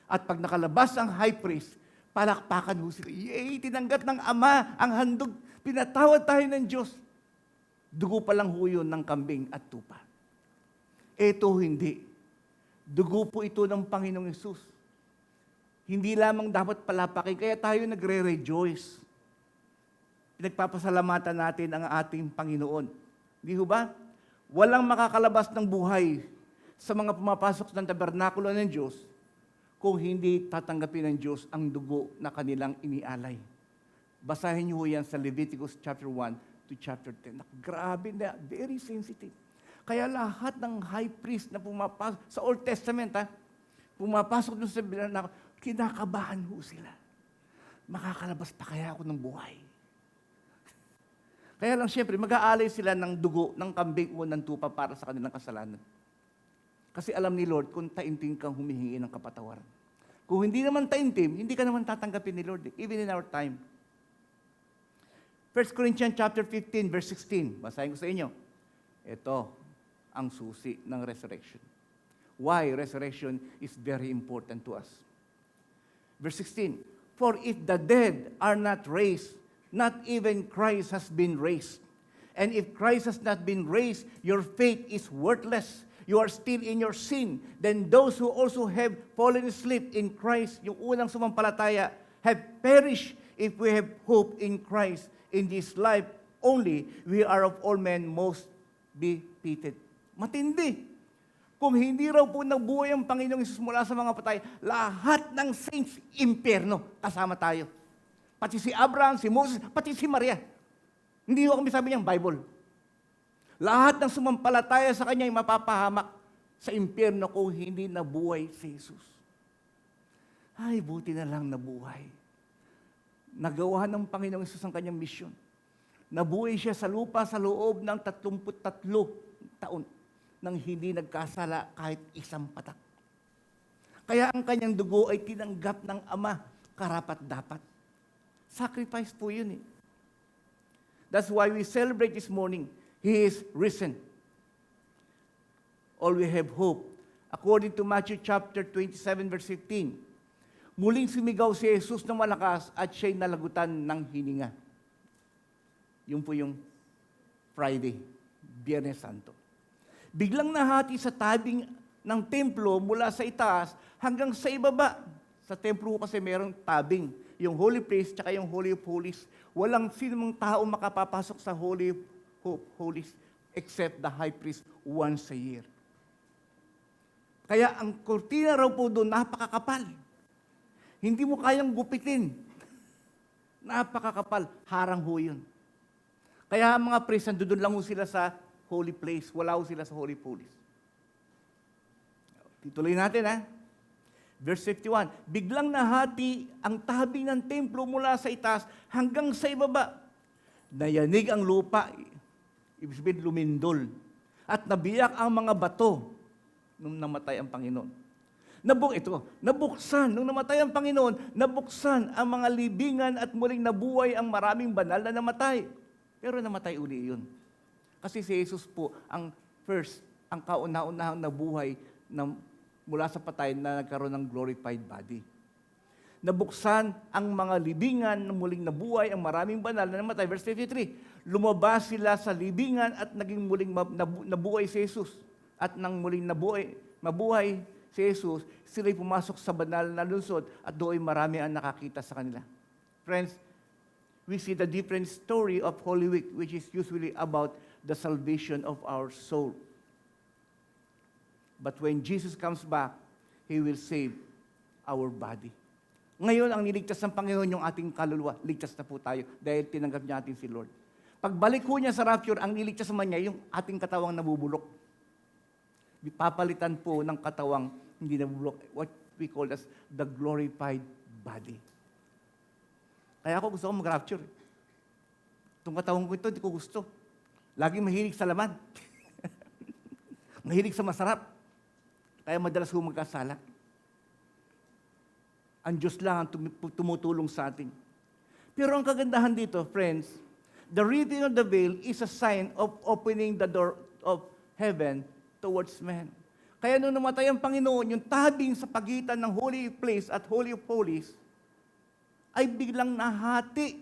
At pag nakalabas ang high priest, palakpakan ho sila. Yay! Tinanggap ng Ama ang handog. Pinatawad tayo ng Diyos. Dugo pa lang ho yun ng kambing at tupa. Ito hindi. Dugo po ito ng Panginoong Hesus. Hindi lamang dapat palapakin, kaya tayo nagre-rejoice. Pinagpapasalamatan natin ang ating Panginoon. Di ho ba? Walang makakalabas ng buhay sa mga pumapasok ng tabernakulo ng Diyos kung hindi tatanggapin ng Diyos ang dugo na kanilang inialay. Basahin niyo yan sa Leviticus chapter 1 to chapter 10. Grabe na, very sensitive. Kaya lahat ng high priest na pumapasok sa Old Testament, pumapasok doon sa tabernakulo, kinakabahan ho sila. Makakalabas pa kaya ako ng buhay? Kaya lang siyempre, mag-aalay sila ng dugo, ng kambing o ng tupa para sa kanilang kasalanan. Kasi alam ni Lord kung taimtim kang humihingi ng kapatawaran. Kung hindi naman taimtim, hindi ka naman tatanggapin ni Lord, even in our time. 1 Corinthians chapter 15, verse 16. Basahin ko sa inyo. Ito ang susi ng resurrection. Why resurrection is very important to us. Verse 16. For if the dead are not raised, not even Christ has been raised. And if Christ has not been raised, your faith is worthless. You are still in your sin. Then those who also have fallen asleep in Christ, yung unang sumampalataya, have perished. If we have hope in Christ in this life only, we are of all men most be pitied. Matindi. Kung hindi raw po nabuhay ang Panginoong Isus mula sa mga patay, lahat ng saints, impyerno, kasama tayo. Pati si Abraham, si Moses, pati si Maria. Hindi ko kami sabi niyang Bible. Lahat ng sumampalataya sa Kanya ay mapapahamak sa impyerno kung hindi nabuhay si Jesus. Ay, buti na lang nabuhay. Nagawa ng Panginoong Isus ang Kanyang misyon. Nabuhay siya sa lupa sa loob ng 33 taon nang hindi nagkasala kahit isang patak. Kaya ang Kanyang dugo ay tinanggap ng Ama, karapat-dapat. Sacrifice po yun eh. That's why we celebrate this morning. He is risen. All we have hope. According to Matthew chapter 27 verse 15, muling sumigaw si Jesus ng malakas at siya'y nalagutan ng hininga. Yun po yung Friday, Biyernes Santo. Biglang nahati sa tabing ng templo mula sa itaas hanggang sa ibaba. Sa templo kasi mayroong tabing, yung holy place tsaka yung holy of holies. Walang sinumang tao makapapasok sa holy of holies except the high priest once a year. Kaya ang kurtina raw po doon napakakapal. Hindi mo kayang gupitin. Napakakapal. Harang ho yun. Kaya ang mga priest, doon lang ho sila sa holy place. Wala ho sila sa holy police. Tituloy natin ha. Verse 51, biglang nahati ang tabing ng templo mula sa itaas hanggang sa ibaba. Nayanig ang lupa, ibig sabihin lumindol. At nabiyak ang mga bato nung namatay ang Panginoon. Nabuksan, nung namatay ang Panginoon, nabuksan ang mga libingan at muling nabuhay ang maraming banal na namatay. Pero namatay uli yun. Kasi si Jesus po ang first, ang kauna-unahang nabuhay mula sa patay na nagkaroon ng glorified body. Nabuksan ang mga libingan na muling nabuhay ang maraming banal na namatay. Verse 53, lumabas sila sa libingan at naging muling nabuhay si Jesus. At nang muling mabuhay si Jesus, sila'y pumasok sa banal na lungsod at doon marami ang nakakita sa kanila. Friends, we see the different story of Holy Week, which is usually about the salvation of our soul. But when Jesus comes back, He will save our body. Ngayon, ang niligtas ng Panginoon yung ating kaluluwa. Ligtas na po tayo dahil tinanggap niya atin si Lord. Pagbalik ko niya sa rapture, ang niligtas naman niya yung ating katawang nabubulok. Papalitan po ng katawang hindi nabubulok. What we call as the glorified body. Kaya ako gusto ko mag-rapture. Itong katawang ko ito, hindi ko gusto. Laging mahilig sa laman. Mahilig sa masarap. Kaya madalas ko magkasala. Ang Diyos lang ang tumutulong sa atin. Pero ang kagandahan dito, friends, the reading of the veil is a sign of opening the door of heaven towards man. Kaya nung namatay ang Panginoon, yung tabing sa pagitan ng holy place at holy of holies, ay biglang nahati.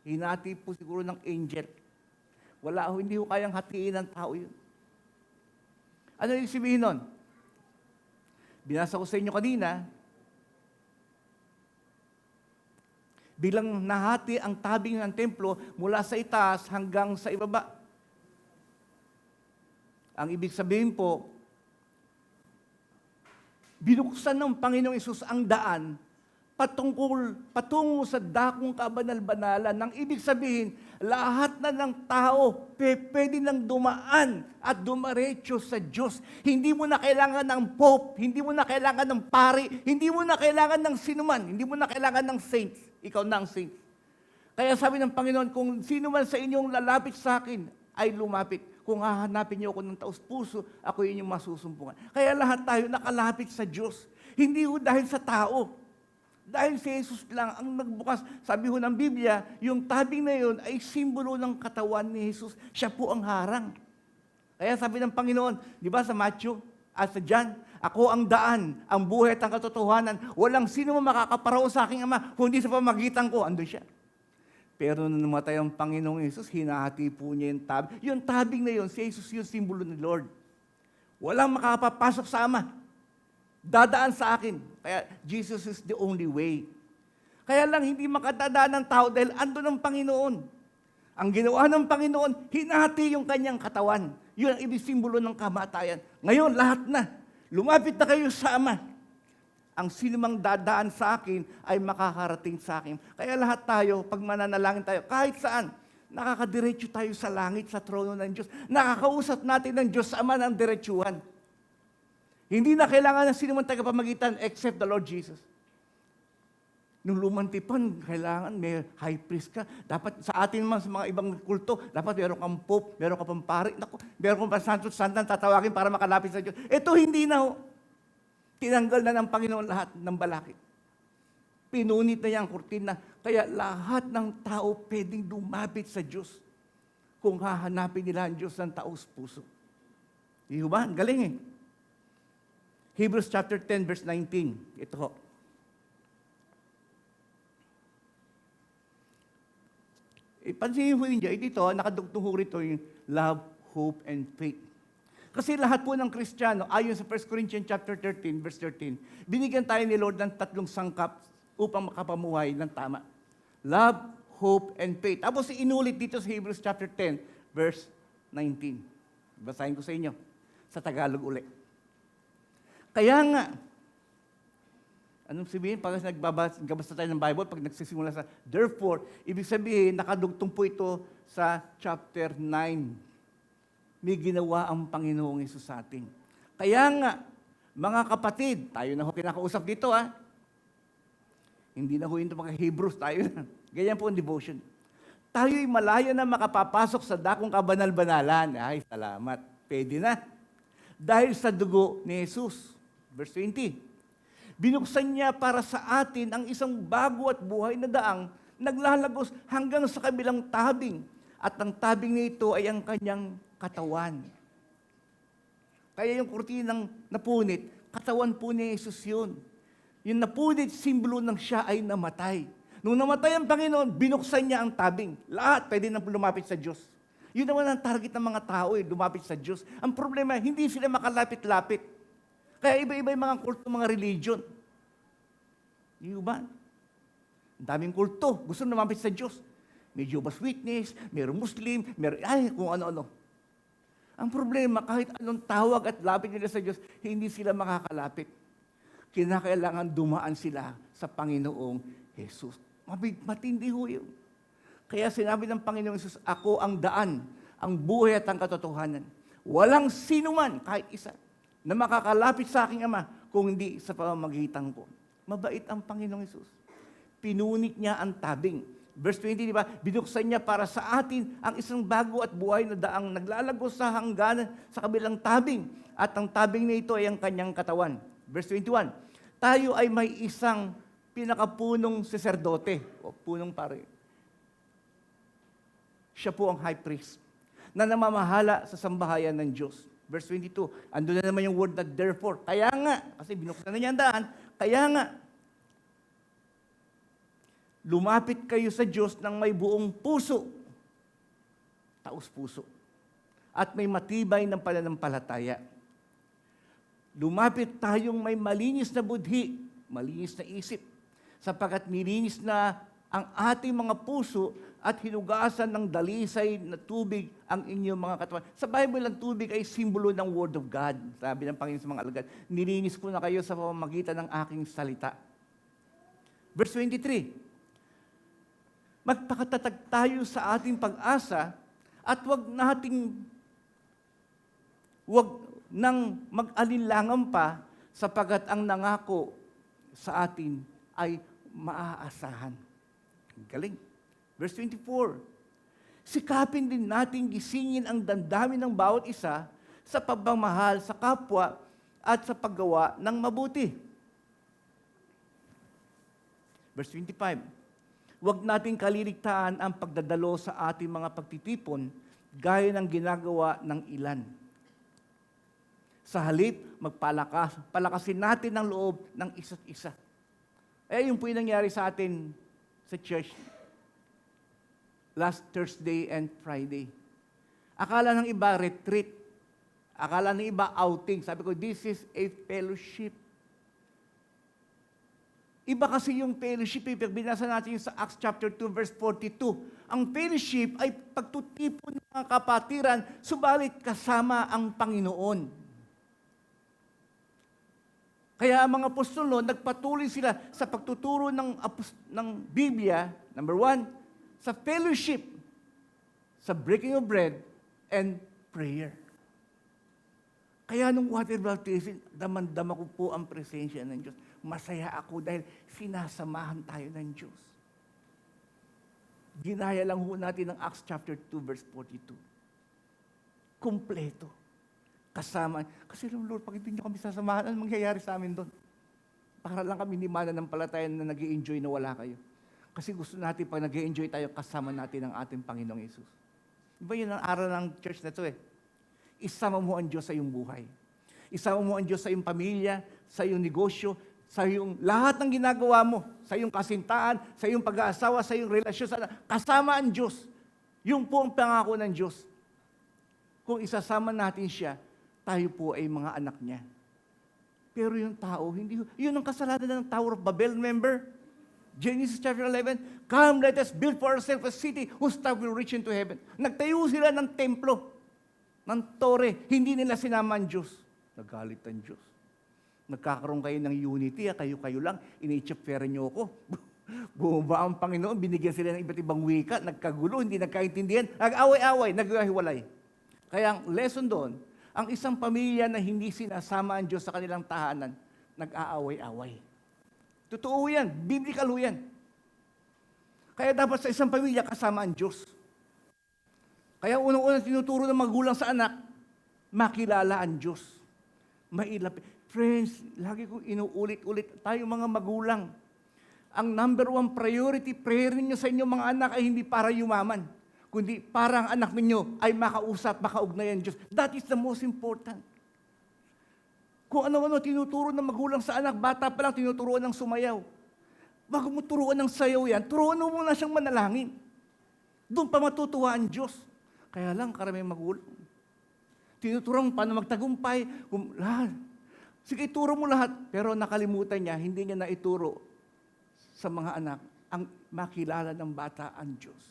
Hinati po siguro ng angel. Hindi ko kayang hatiin ng tao yun. Ano yung sabihin nun? Binasa ko sa inyo kanina, bilang nahati ang tabing ng templo mula sa itaas hanggang sa ibaba. Ang ibig sabihin po, binuksan ng Panginoong Isus ang daan patungo sa dakong kabanal-banalan. Nang ibig sabihin, lahat na ng tao pwede nang dumaan at dumaretso sa Diyos. Hindi mo na kailangan ng Pope, hindi mo na kailangan ng pari, hindi mo na kailangan ng sinuman, hindi mo na kailangan ng saints. Ikaw na ang saint. Kaya sabi ng Panginoon, kung sino man sa inyong lalapit sa akin, ay lumapit. Kung hahanapin niyo ako ng taos puso, ako inyong masusumpungan. Kaya lahat tayo nakalapit sa Diyos. Hindi ho dahil sa tao. Dahil si Jesus lang ang nagbukas. Sabi ho ng Biblia, yung tabing na yun ay simbolo ng katawan ni Jesus. Siya po ang harang. Kaya sabi ng Panginoon, di ba sa Matthew at sa John, ako ang daan, ang buhay at ang katotohanan. Walang sino man makakaparaon sa aking Ama, kundi sa pamagitan ko, andun siya. Pero nung namatay ang Panginoong Jesus, hinahati po niya yung tabing. Yung tabing na yun, si Jesus yung simbolo ni Lord. Walang makakapasok sa Ama. Dadaan sa akin. Kaya Jesus is the only way. Kaya lang hindi makadadaan ng tao dahil andun ang Panginoon. Ang ginawa ng Panginoon, hinati yung kanyang katawan. Yun ang ibig simbolo ng kamatayan. Ngayon, lahat na. Lumapit na kayo sa Ama. Ang sinumang dadaan sa akin ay makakarating sa akin. Kaya lahat tayo, pag mananalangin tayo, kahit saan, nakakadiretso tayo sa langit, sa trono ng Diyos. Nakakausap natin ng Diyos Ama ng diretsuhan. Hindi na kailangan ng sinumang tagapamagitan except the Lord Jesus. Nung lumantipan, kailangan may high priest ka. Dapat sa atin man sa mga ibang kulto, dapat meron kang pope, meron kang pari, meron kang santo-santan tatawagin para makalapit sa Diyos. Ito hindi na ho. Tinanggal na ng Panginoon lahat ng balakid. Pinunit na yan, kurtina. Kaya lahat ng tao pwedeng lumapit sa Diyos kung hahanapin nila ang Diyos ng taos puso. Di ba? Ang galing eh. Hebrews chapter 10 verse 19. Ito ho. Pansinin mo yun dyan. Dito, nakadugtong ho rito yung love, hope, and faith. Kasi lahat po ng Kristiyano, ayon sa 1 Corinthians chapter 13, verse 13, binigyan tayo ni Lord ng 3 sangkap upang makapamuhay ng tama. Love, hope, and faith. Tapos inulit dito sa Hebrews chapter 10, verse 19. Basahin ko sa inyo. Sa Tagalog ulit. Kaya nga, anong sabihin? Pag nagbabasa tayo ng Bible, pag nagsisimula sa therefore, ibig sabihin, nakadugtong po ito sa chapter 9. May ginawa ang Panginoong Hesus sa atin. Kaya nga, mga kapatid, tayo na ho kinakausap dito Hindi na ho yung mga Hebrews, tayo na. Ganyan po ang devotion. Tayo'y malaya na makapapasok sa dakong kabanal-banalan. Ay, salamat. Pwede na. Dahil sa dugo ni Jesus. Verse 20. Binuksan niya para sa atin ang isang bago at buhay na daang naglalagos hanggang sa kabilang tabing. At ang tabing nito ay ang kanyang katawan. Kaya yung kurtinang napunit, katawan po ni Jesus yun. Yung napunit, simbolo ng siya ay namatay. Nung namatay ang Panginoon, binuksan niya ang tabing. Lahat pwede nang lumapit sa Diyos. Yun naman ang target ng mga tao, lumapit sa Diyos. Ang problema, hindi sila makalapit-lapit. Kaya iba-iba yung mga kulto, mga religion. Di ba? Ang daming kulto, gusto lumapit sa Diyos. May Jehovah's Witness, mayroong Muslim, kung ano-ano. Ang problema, kahit anong tawag at lapit nila sa Diyos, hindi sila makakalapit. Kinakailangan dumaan sila sa Panginoong Jesus. Matindi ho yun. Kaya sinabi ng Panginoong Jesus, ako ang daan, ang buhay at ang katotohanan. Walang sino man, kahit isa, na makakalapit sa aking Ama, kung hindi sa pamamagitan ko. Mabait ang Panginoong Jesus. Pinunit niya ang tabing. Verse 20, di ba? Binuksan niya para sa atin ang isang bago at buhay na daang naglalagos sa hangganan sa kabilang tabing. At ang tabing na ito ay ang kanyang katawan. Verse 21, tayo ay may isang pinakapunong saserdote o punong pare. Siya po ang high priest na namamahala sa sambahayan ng Diyos. Verse 22, andun na naman yung word na therefore. Kaya nga, kasi binuksan na niya ang daan, kaya nga, lumapit kayo sa Diyos ng may buong puso, taos puso, at may matibay ng pananampalataya. Lumapit tayong may malinis na budhi, malinis na isip, sapagkat nilinis na ang ating mga puso at hinugasan ng dalisay na tubig ang inyong mga katawan. Sa Bible, ang tubig ay simbolo ng Word of God. Sabi ng Panginoon sa mga alagad, nilinis ko na kayo sa pamamagitan ng aking salita. Verse 23, magpakatatag tayo sa ating pag-asa at wag nang mag-alinlangan pa sapagat ang nangako sa atin ay maaasahan. Galing. Verse 24, sikapin din natin gisingin ang damdamin ng bawat isa sa pagmamahal sa kapwa at sa paggawa ng mabuti. Verse 25, huwag nating kaliligtaan ang pagdadalo sa ating mga pagtitipon gaya ng ginagawa ng ilan. Sa halip, palakasin natin ang loob ng isa't isa. Yun po yung nangyari sa atin sa church last Thursday and Friday. Akala ng iba, retreat. Akala ng iba, outing. Sabi ko, this is a fellowship. Iba kasi yung fellowship. Pag binasa natin sa Acts chapter 2, verse 42, ang fellowship ay pagtutipon ng mga kapatiran, subalit kasama ang Panginoon. Kaya ang mga apostol noon, nagpatuloy sila sa pagtuturo ng Biblia, number 1, sa fellowship, sa breaking of bread, and prayer. Kaya nung water baptism, damang-dama ko po ang presensya ng Diyos. Masaya ako dahil sinasamahan tayo ng Diyos. Ginaya lang ho natin ang Acts chapter 2, verse 42. Kompleto. Kasama. Kasi Lord, pag hindi niyo kami sasamahan, anong mangyayari sa amin doon? Para lang kami ni mananampalataya na nag-i-enjoy na wala kayo. Kasi gusto natin, pag nag-i-enjoy tayo, kasama natin ang ating Panginoong Yesus. Diba yun ang aral ng church na ito eh? Isama mo ang Diyos sa iyong buhay. Isama mo ang Diyos sa iyong pamilya, sa iyong negosyo, sa iyong lahat ng ginagawa mo, sa iyong kasintahan, sa iyong pag-aasawa, sa iyong relasyon, kasama ang Diyos. Yun po ang pangako ng Diyos. Kung isasama natin siya, tayo po ay mga anak niya. Pero yung tao, hindi. Yun ang kasalanan ng Tower of Babel, remember? Genesis chapter 11, come, let us build for ourselves a city whose top will reach into heaven. Nagtayo sila ng templo, ng tore. Hindi nila sinama ang Diyos. Nagalit ang Diyos. Nagkakaroon kayo ng unity, kayo-kayo lang, ini-chapfera niyo ako. Bumaba ang Panginoon, binigyan sila ng iba't ibang wika, nagkagulo, hindi nagkaintindihan, nag-away-away, naghiwalay. Kaya ang lesson doon, ang isang pamilya na hindi sinasama ang Diyos sa kanilang tahanan, nag-aaway-away. Totoo yan, biblical ho yan. Kaya dapat sa isang pamilya kasama ang Diyos. Kaya unang-unang tinuturo ng magulang sa anak, makilala ang Diyos. Mailapit. Friends, lagi kong inuulit-ulit, tayo mga magulang, ang number 1 priority, prayer ninyo sa inyong mga anak ay hindi para yumaman, kundi para ang anak ninyo ay makausap, makaugnayan Diyos. That is the most important. Kung ano-ano tinuturo ng magulang sa anak, bata pa lang tinuturuan ng sumayaw. Bago mo turuan ng sayaw yan, turuan mo muna siyang manalangin. Doon pa matutuwa ang Diyos. Kaya lang, karaming magulang. Tinuturuan paano magtagumpay, lahat. Sige, ituro mo lahat. Pero nakalimutan niya, hindi niya naituro sa mga anak ang makilala ng bata ang Diyos.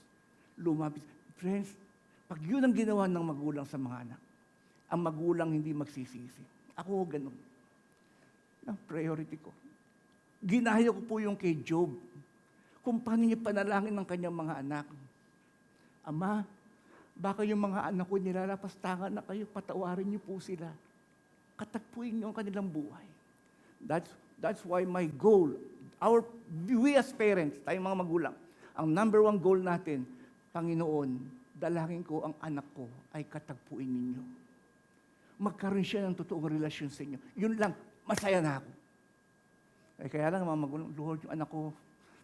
Lumapit. Friends, pag yun ang ginawa ng magulang sa mga anak, ang magulang hindi magsisisi. Ako ganun. Ang priority ko. Ginaya ko po yung kay Job. Kung paano niya panalangin ng kanyang mga anak. Ama, baka yung mga anak ko nilalapastangan na kayo, patawarin niyo po sila. Katagpuin niyo ang kanilang buhay. That's why my goal, we as parents, tayong mga magulang, ang number 1 goal natin, Panginoon, dalangin ko ang anak ko ay katagpuin ninyo. Magkaroon siya ng totoong relasyon sa inyo. Yun lang, masaya na ako. Kaya lang, mga magulang, Lord, yung anak ko,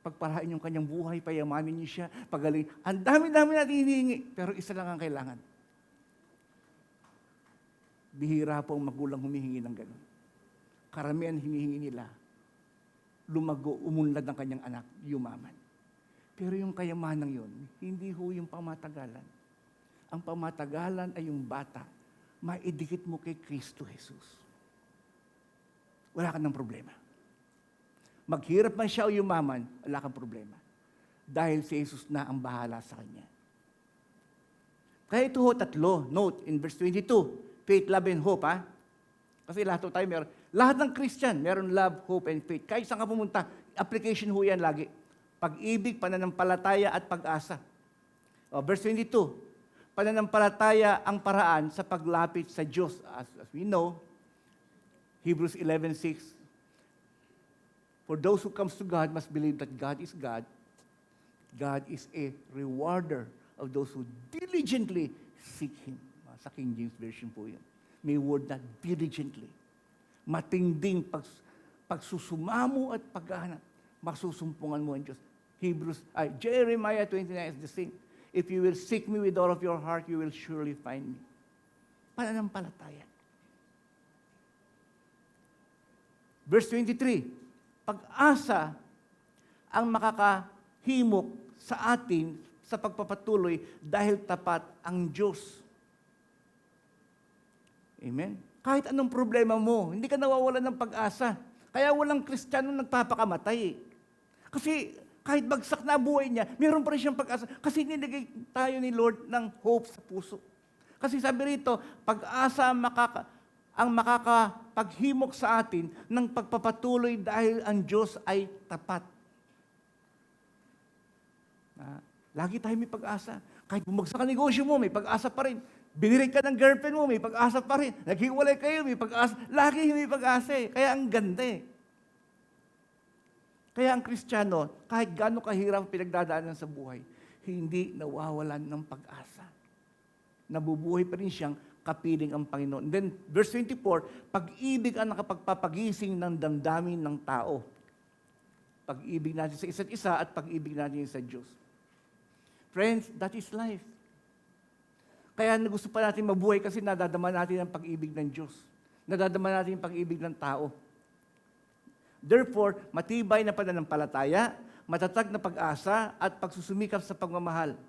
pagparain yung kanyang buhay, payamanin niyo siya, pagaling. Ang dami-dami natin hinihingi, pero isa lang ang kailangan. Bihira po ang magulang humihingi ng gano'n. Karamihan hinihingi nila, lumago, umunlad ng kanyang anak, yumaman. Pero yung kayamanang yun, hindi ho yung pamatagalan. Ang pamatagalan ay yung bata, maidikit mo kay Kristo Jesus. Wala ka ng problema. Maghirap man siya o yumaman, wala kang problema. Dahil si Jesus na ang bahala sa kanya. Kaya ito ho, 3. Note, in verse 22, faith, love, and hope, ha? Kasi lahat tayo meron. Lahat ng Christian, meron love, hope, and faith. Kahit saan ka pumunta, application ho yan lagi. Pag-ibig, pananampalataya, at pag-asa. Verse 22, pananampalataya ang paraan sa paglapit sa Diyos. As we know, Hebrews 11:6, for those who comes to God must believe that God is God God is a rewarder of those who diligently seek Him. Sa King James Version po yun. May word na diligently. Matinding pagsusumamo at paghahanap. Masusumpungan mo ang Diyos. Jeremiah 29 is the same. If you will seek me with all of your heart, you will surely find me. Pananampalataya. Verse 23, pag-asa ang makakahimok sa atin sa pagpapatuloy dahil tapat ang Diyos. Amen? Kahit anong problema mo, hindi ka nawawalan ng pag-asa. Kaya walang Kristiyano nagpapakamatay. Kasi kahit bagsak na buhay niya, meron pa rin siyang pag-asa. Kasi nilagay tayo ni Lord ng hope sa puso. Kasi sabi rito, pag-asa ang makakapaghimok sa atin ng pagpapatuloy dahil ang Diyos ay tapat. Lagi tayo may pag-asa. Kahit bumagsak ang negosyo mo, may pag-asa pa rin. Binirig ka ng girlfriend mo, may pag-asa pa rin. Naghiwalay kayo, may pag-asa. Lagi may pag-asa eh. Kaya ang ganda eh. Kaya ang Kristiyano, kahit gaano kahirap pinagdadaanan sa buhay, hindi nawawalan ng pag-asa. Nabubuhay pa rin siyang kapiling ang Panginoon. Then, verse 24, pag-ibig ang nakapagpapagising ng damdamin ng tao. Pag-ibig natin sa isa't isa at pag-ibig natin sa Diyos. Friends, that is life. Kaya gusto pa natin mabuhay kasi nadadama natin ang pag-ibig ng Diyos. Nadadama natin ang pag-ibig ng tao. Therefore, matibay na pananampalataya, matatag na pag-asa, at pagsusumikap sa pagmamahal.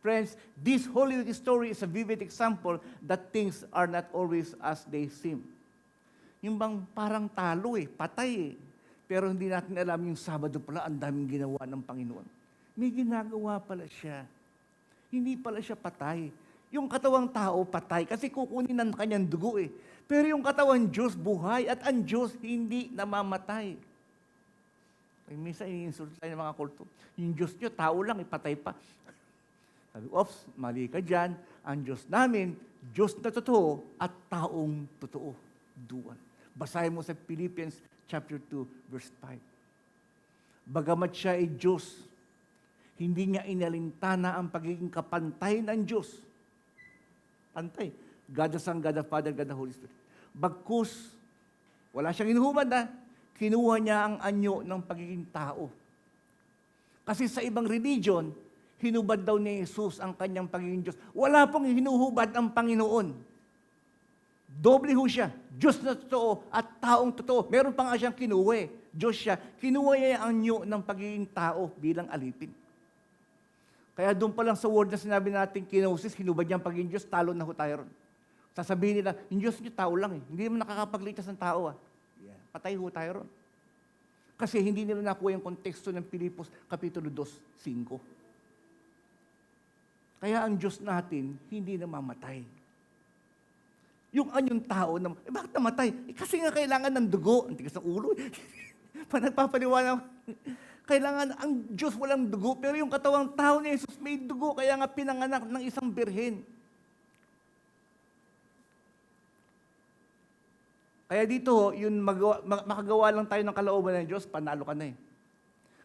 Friends, this Holy Week story is a vivid example that things are not always as they seem. Yung bang parang talo patay Pero hindi natin alam yung Sabado pala, ang daming ginawa ng Panginoon. May ginagawa pala siya. Hindi pala siya patay. Yung katawang tao, patay. Kasi kukunin ng kanyang dugo Pero yung katawang Diyos, buhay. At ang Diyos, hindi namamatay. Ay, minsan, iniinsulto tayo ng mga kulto. Yung Diyos nyo, tao lang, patay pa. Sabi, oops, mali ka dyan. Ang Diyos namin, Diyos na totoo at taong totoo. Dual. Basahin mo sa Philippians chapter 2, verse 5. Bagamat siya ay Diyos, hindi niya inalintana ang pagiging kapantay ng Diyos. Pantay. God the Son, God the Father, God the Holy Spirit. Bagkus, wala siyang inuhubad kinuha niya ang anyo ng pagiging tao. Kasi sa ibang religion, hinubad daw ni Jesus ang kanyang pagiging Diyos. Wala pong hinuhubad ang Panginoon. Doble ho siya. Diyos na totoo at taong totoo. Meron pa nga siyang kinuha Diyos siya. Kinuha niya ang anyo ng pagiging tao bilang alipin. Kaya doon pa lang sa word na sinabi natin, kinosis, hinubad niya ang pagiging Diyos, talo na ho tayo ron. Sasabihin nila, yung Diyos niyo tao lang Hindi naman nakakapagligtas ng tao Yeah. Patay ho tayo ron. Kasi hindi nila nakuha yung konteksto ng Pilipos Kapitulo 2:5. Kaya ang Diyos natin, hindi namamatay. Yung anyong tao, bakit namatay? Kasi nga kailangan ng dugo. Ang tigas ng ulo. Nagpapaliwanag. Kailangan, ang Diyos walang dugo, pero yung katawang tao ni Jesus may dugo, kaya nga pinanganak ng isang birhen. Kaya dito, yun makagawa lang tayo ng kalooban ng Diyos, panalo ka na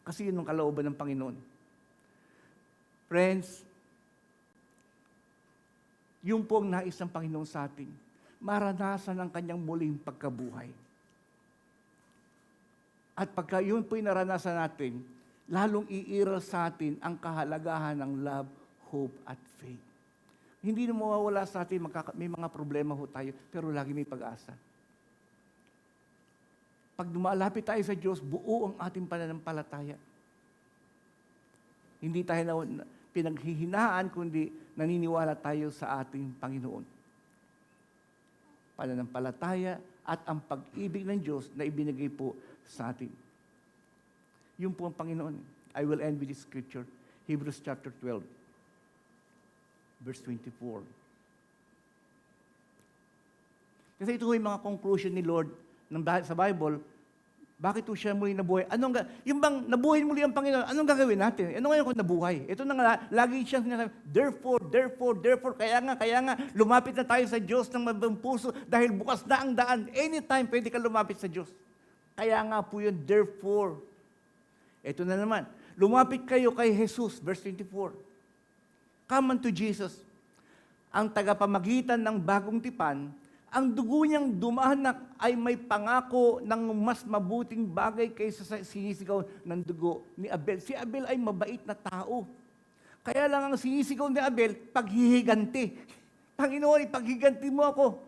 Kasi yun ang kalooban ng Panginoon. Friends, yung po ang nais ng Panginoon sa atin, maranasan ang kanyang muling pagkabuhay. At pagka yun po'y naranasan natin, lalong iiral sa atin ang kahalagahan ng love, hope, at faith. Hindi na mawawala sa atin, may mga problema ho tayo, pero lagi may pag-asa. Pag dumalapit tayo sa Diyos, buo ang ating pananampalataya. Hindi tayo pinaghihinaan, kundi naniniwala tayo sa ating Panginoon. Pananampalataya at ang pag-ibig ng Diyos na ibinigay po sa atin. Yun po ang Panginoon. I will end with this scripture. Hebrews chapter 12, verse 24. Kasi ito yung mga conclusion ni Lord sa Bible. Bakit po siya muli nabuhay? Yung bang nabuhay muli ang Panginoon, anong gagawin natin? Ano ngayon kung nabuhay? Ito na nga, lagi siyang sinasabi, therefore, kaya nga, lumapit na tayo sa Diyos ng mabang puso dahil bukas na ang daan. Anytime, pwede ka lumapit sa Diyos. Kaya nga po yun, therefore. Ito na naman, Lumapit kayo kay Jesus, verse 24. Come unto Jesus, ang tagapamagitan ng bagong tipan, ang dugo niyang dumanak ay may pangako ng mas mabuting bagay kaysa sa sinisigaw ng dugo ni Abel. Si Abel ay mabait na tao. Kaya lang ang sinisigaw ni Abel, paghihiganti. Panginoon, ipaghiganti mo ako.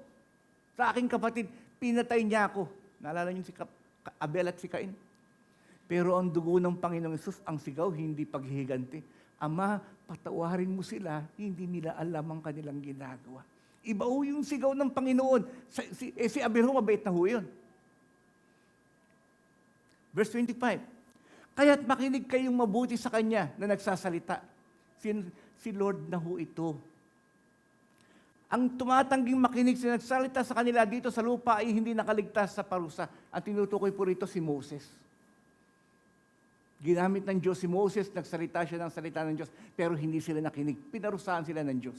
Sa aking kapatid, pinatay niya ako. Naalala niyo si Abel at si Cain? Pero ang dugo ng Panginoong Hesus, ang sigaw, hindi paghihiganti. Ama, patawarin mo sila, hindi nila alam ang kanilang ginagawa. Iba ho yung sigaw ng Panginoon. Si Abel ho, mabait na ho yun. Verse 25. Kaya't makinig kayong mabuti sa Kanya na nagsasalita. Si Lord na ho ito. Ang tumatangging makinig sa nagsalita sa kanila dito sa lupa ay hindi nakaligtas sa parusa. Ang tinutukoy po rito si Moses. Ginamit ng Diyos si Moses, nagsalita siya ng salita ng Diyos, pero hindi sila nakinig. Pinarusahan sila ng Diyos.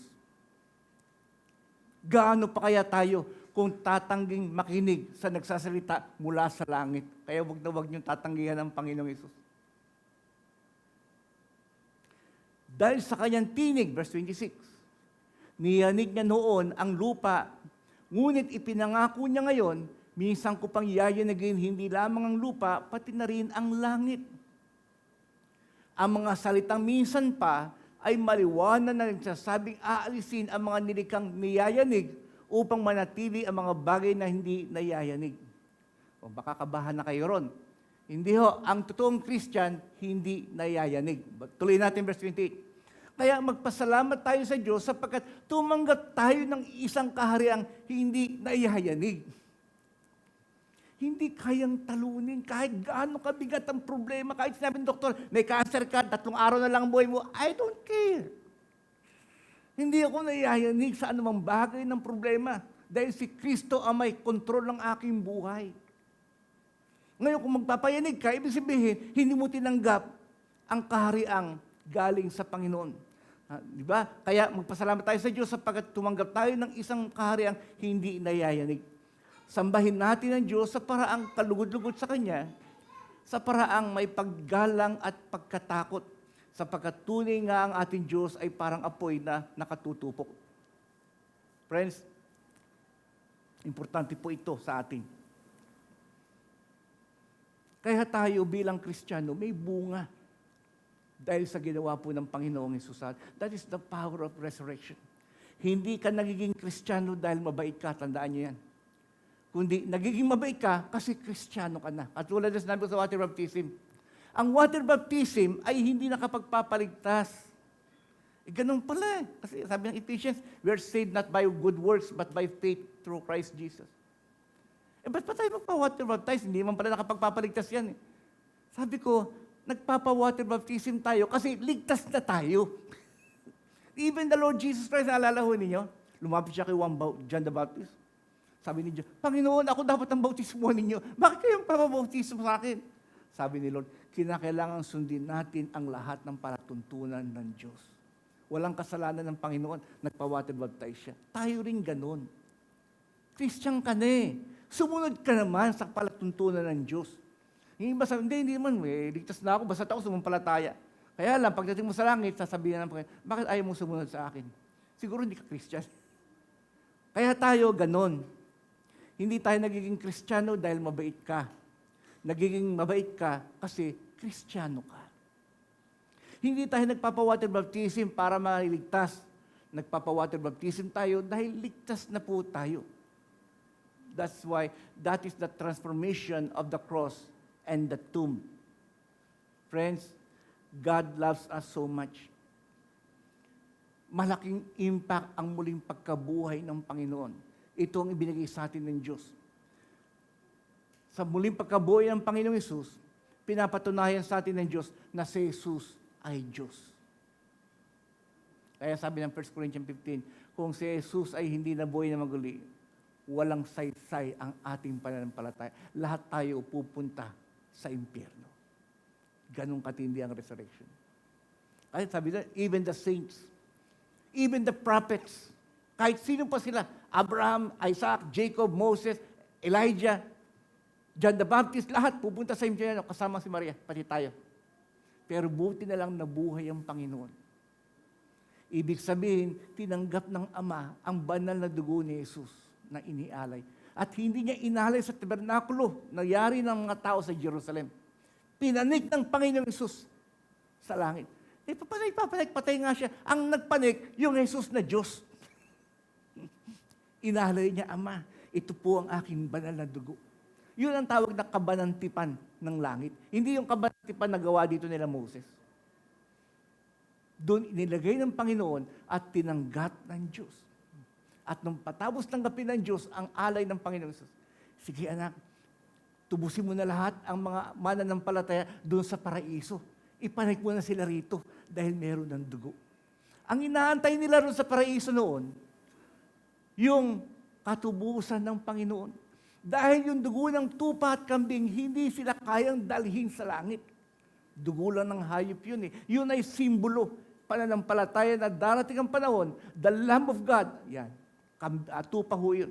Gaano pa kaya tayo kung tatangging makinig sa nagsasalita mula sa langit? Kaya wag na wag niyong tatanggihan ng Panginoong Hesus. Dahil sa kanyang tinig, verse 26, niyanig niya noon ang lupa, ngunit ipinangako niya ngayon, minsan ko pang yayanagin hindi lamang ang lupa, pati na rin ang langit. Ang mga salitang minsan pa ay maliwanag na nagsasabing aalisin ang mga nilikang niyayanig upang manatili ang mga bagay na hindi nayayanig. O baka kabahan na kayo ron. Hindi ho, ang totoong Christian, hindi nayayanig. Tuloy natin verse 28. Kaya magpasalamat tayo sa Diyos sapagkat tumanggap tayo ng isang kahariang hindi nayayanig. Hindi kayang talunin kahit gaano kabigat ang problema. Kahit sinabi ng doktor, may cancer ka, 3 araw na lang ang buhay mo, I don't care. Hindi ako nayayanig sa anumang bagay ng problema dahil si Kristo ang may kontrol ng aking buhay. Ngayon, kung magpapayanig ka, ibig sabihin, hindi mo tinanggap ang kahariang galing sa Panginoon. Di ba? Kaya magpasalamat tayo sa Diyos sapagkat tumanggap tayo ng isang kahariang hindi nayayanig. Sambahin natin ang Diyos sa paraang kalugod-lugod sa Kanya, sa paraang may paggalang at pagkatakot, sapagkat tunay nga ang ating Diyos ay parang apoy na nakatutupok. Friends, importante po ito sa atin. Kaya tayo bilang Kristiyano may bunga dahil sa ginawa po ng Panginoong Hesus. That is the power of resurrection. Hindi ka nagiging Kristiyano dahil mabait ka, tandaan niyo yan. Kundi nagiging mabait ka kasi Kristiyano ka na. At tulad na sinabi ko sa water baptism, ang water baptism ay hindi nakapagpapaligtas. Ganun pala. Kasi sabi ng Ephesians, we are saved not by good works but by faith through Christ Jesus. Ba't pa tayo magpa-water baptize? Hindi man pala nakapagpapaligtas yan. Sabi ko, nagpapa-water baptism tayo kasi ligtas na tayo. Even the Lord Jesus Christ, naalala ho ninyo, lumapit siya kay John the Baptist. Sabi ni John, Panginoon, ako dapat ang bautismo ninyo. Bakit kayong papabautismo sa akin? Sabi ni Lord, kinakailangan sundin natin ang lahat ng palatuntunan ng Diyos. Walang kasalanan ng Panginoon, nagpa-water baptize siya. Tayo rin ganun. Christian ka na eh. Sumunod ka naman sa palatuntunan ng Diyos. Hindi naman, ligtas na ako, basta ako sumampalataya. Kaya lang, pagdating mo sa langit, sasabihin ng Panginoon, bakit ayaw mo sumunod sa akin? Siguro hindi ka Christian. Kaya tayo ganon. Hindi tayo nagiging Kristiyano dahil mabait ka. Nagiging mabait ka kasi Kristiyano ka. Hindi tayo nagpapa-water baptism para maliligtas. Nagpapa-water baptism tayo dahil ligtas na po tayo. That's why that is the transformation of the cross and the tomb. Friends, God loves us so much. Malaking impact ang muling pagkabuhay ng Panginoon. Ito ang ibinigay sa atin ng Diyos. Sa muling pagkabuhay ng Panginoong Hesus, pinapatunayan sa atin ng Diyos na si Hesus ay Diyos. Kaya sabi ng 1 Corinthians 15, kung si Hesus ay hindi nabuhay na maguli, walang saysay ang ating pananampalataya. Lahat tayo pupunta sa impyerno. Ganong katindi ang resurrection. Ay sabi na, even the saints, even the prophets, kahit sino pa sila, Abraham, Isaac, Jacob, Moses, Elijah, John the Baptist, lahat pupunta sa impyerno kasama si Maria, pati tayo. Pero buti na lang nabuhay ang Panginoon. Ibig sabihin, tinanggap ng Ama ang banal na dugo ni Jesus na inialay. At hindi niya inalay sa tabernakulo na yari ng mga tao sa Jerusalem. Pinanik ng Panginoong Jesus sa langit. Patay nga siya. Ang nagpanik, yung Jesus na Diyos. Inalay niya, Ama, ito po ang aking banal na dugo. Yun ang tawag na kabanantipan ng langit. Hindi yung kabanantipan na gawa dito nila Moses. Doon inilagay ng Panginoon at tinanggap ng Diyos. At nung patapos tanggapin ng Diyos ang alay ng Panginoon Jesus, sige anak, tubusin mo na lahat ang mga mananampalataya doon sa paraiso. Ipanik mo na sila rito dahil meron ng dugo. Ang inaantay nila doon sa paraiso noon, yung katubusan ng Panginoon. Dahil yung dugo ng tupa at kambing, hindi sila kayang dalhin sa langit. Dugo lang ng hayop yun eh. Yun ay simbolo, pananampalataya na darating ang panahon, the Lamb of God, yan, tupa ho yun,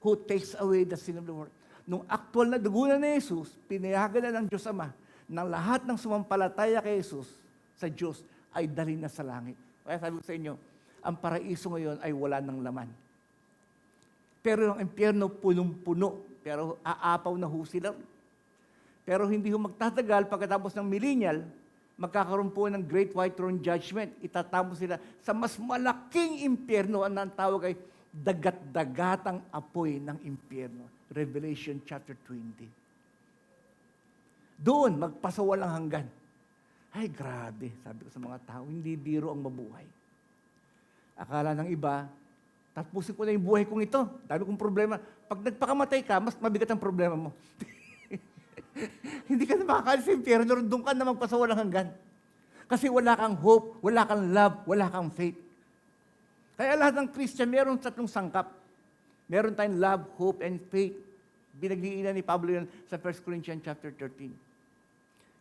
who takes away the sin of the world. Nung actual na dugo na ni Jesus, pinayagan na ng Diyos Ama, ng lahat ng sumampalataya kay Jesus sa Diyos ay dalhin na sa langit. Kaya sabi ko sa inyo, ang paraiso ngayon ay wala ng laman. Pero ang impyerno punong-puno. Pero aapaw na ho sila. Pero hindi ho magtatagal pagkatapos ng millennial, magkakaroon po ng Great White Throne Judgment. Itatapos sila sa mas malaking impyerno. Ang tawag ay dagat-dagatang apoy ng impyerno. Revelation chapter 20. Doon, magpasawalang hanggan. Ay, grabe, sabi ko sa mga tao, hindi biro ang mabuhay. Akala ng iba, tapusin ko na yung buhay kong ito. Dami kong problema. Pag nagpakamatay ka, mas mabigat ang problema mo. Hindi ka na makakalis sa impyerno, doon ka na magpasawalang hanggan. Kasi wala kang hope, wala kang love, wala kang faith. Kaya lahat ng Christian, meron tatlong sangkap. Meron tayong love, hope, and faith. Binagdiinan ni Pablo yun sa 1 Corinthians chapter 13.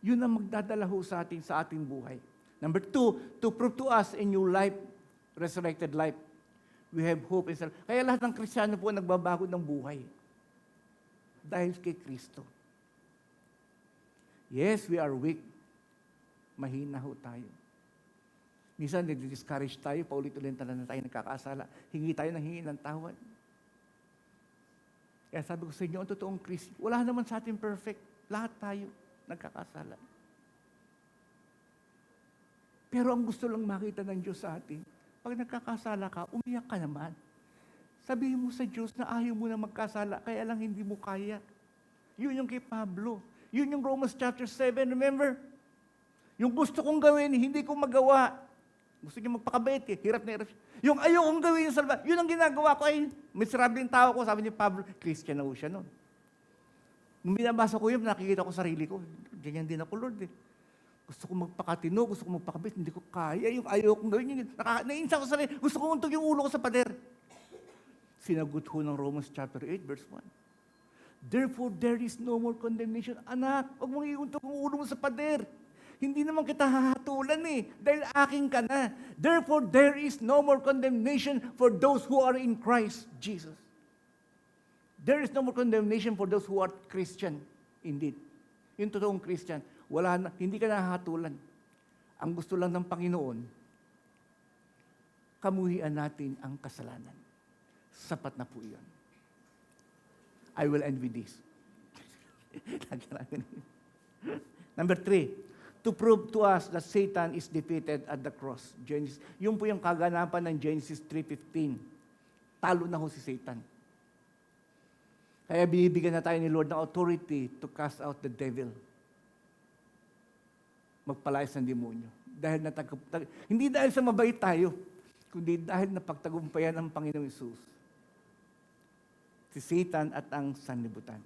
Yun ang magdadala ho sa ating buhay. Number 2, to prove to us a new life, resurrected life. We have hope in self. Kaya lahat ng Kristiyano po nagbabago ng buhay. Dahil kay Kristo. Yes, we are weak. Mahina ho tayo. Minsan, nag-discourage tayo, paulit-ulit na tayo nagkakasala. Hingi tayo ng hingi ng tawad. Kaya sabi ko sa inyo, ang totoong Kristo, wala naman sa atin perfect. Lahat tayo nagkakasala. Pero ang gusto lang makita ng Diyos sa atin, pag nagkakasala ka, umiyak ka naman. Sabihin mo sa Diyos na ayaw mo na magkasala, kaya lang hindi mo kaya. Yun yung kay Pablo. Yun yung Romans chapter 7, remember? Yung gusto kong gawin, hindi ko magawa. Gusto niyo magpakabait eh, hirap na hirap. Yung ayaw kong gawin yung salva, yun ang ginagawa ko ay miserable yung tao ko. Sabi ni Pablo, Christian na ho siya noon. Nung binabasa ko yun, nakikita ko sarili ko. Ganyan din ako, Lord eh. Gusto ko magpakatino, gusto ko magpakabait, hindi ko kaya. Yung ayaw kong gawin yun. Nainsa ko sarili, gusto ko untog yung ulo ko sa pader. Sinagot ho ng Romans chapter 8, verse 1. Therefore, there is no more condemnation. Anak, huwag mong iuntog ang ulo mo sa pader. Hindi naman kita hahatulan eh, dahil aking ka na. Therefore, there is no more condemnation for those who are in Christ Jesus. There is no more condemnation for those who are Christian, indeed. Yung totoong Christian, wala na, hindi ka nahahatulan. Ang gusto lang ng Panginoon, kamuhian natin ang kasalanan. Sapat na po yun. I will end with this. Number 3, to prove to us that Satan is defeated at the cross. Genesis. Yun po yung kaganapan ng Genesis 3:15. Talo na ho si Satan. Kaya binibigyan na tayo ni Lord ng authority to cast out the devil. Magpalayas ng demonyo. Dahil hindi dahil sa mabait tayo, kundi dahil napagtagumpayan ng Panginoong Hesus si Satan at ang sanlibutan.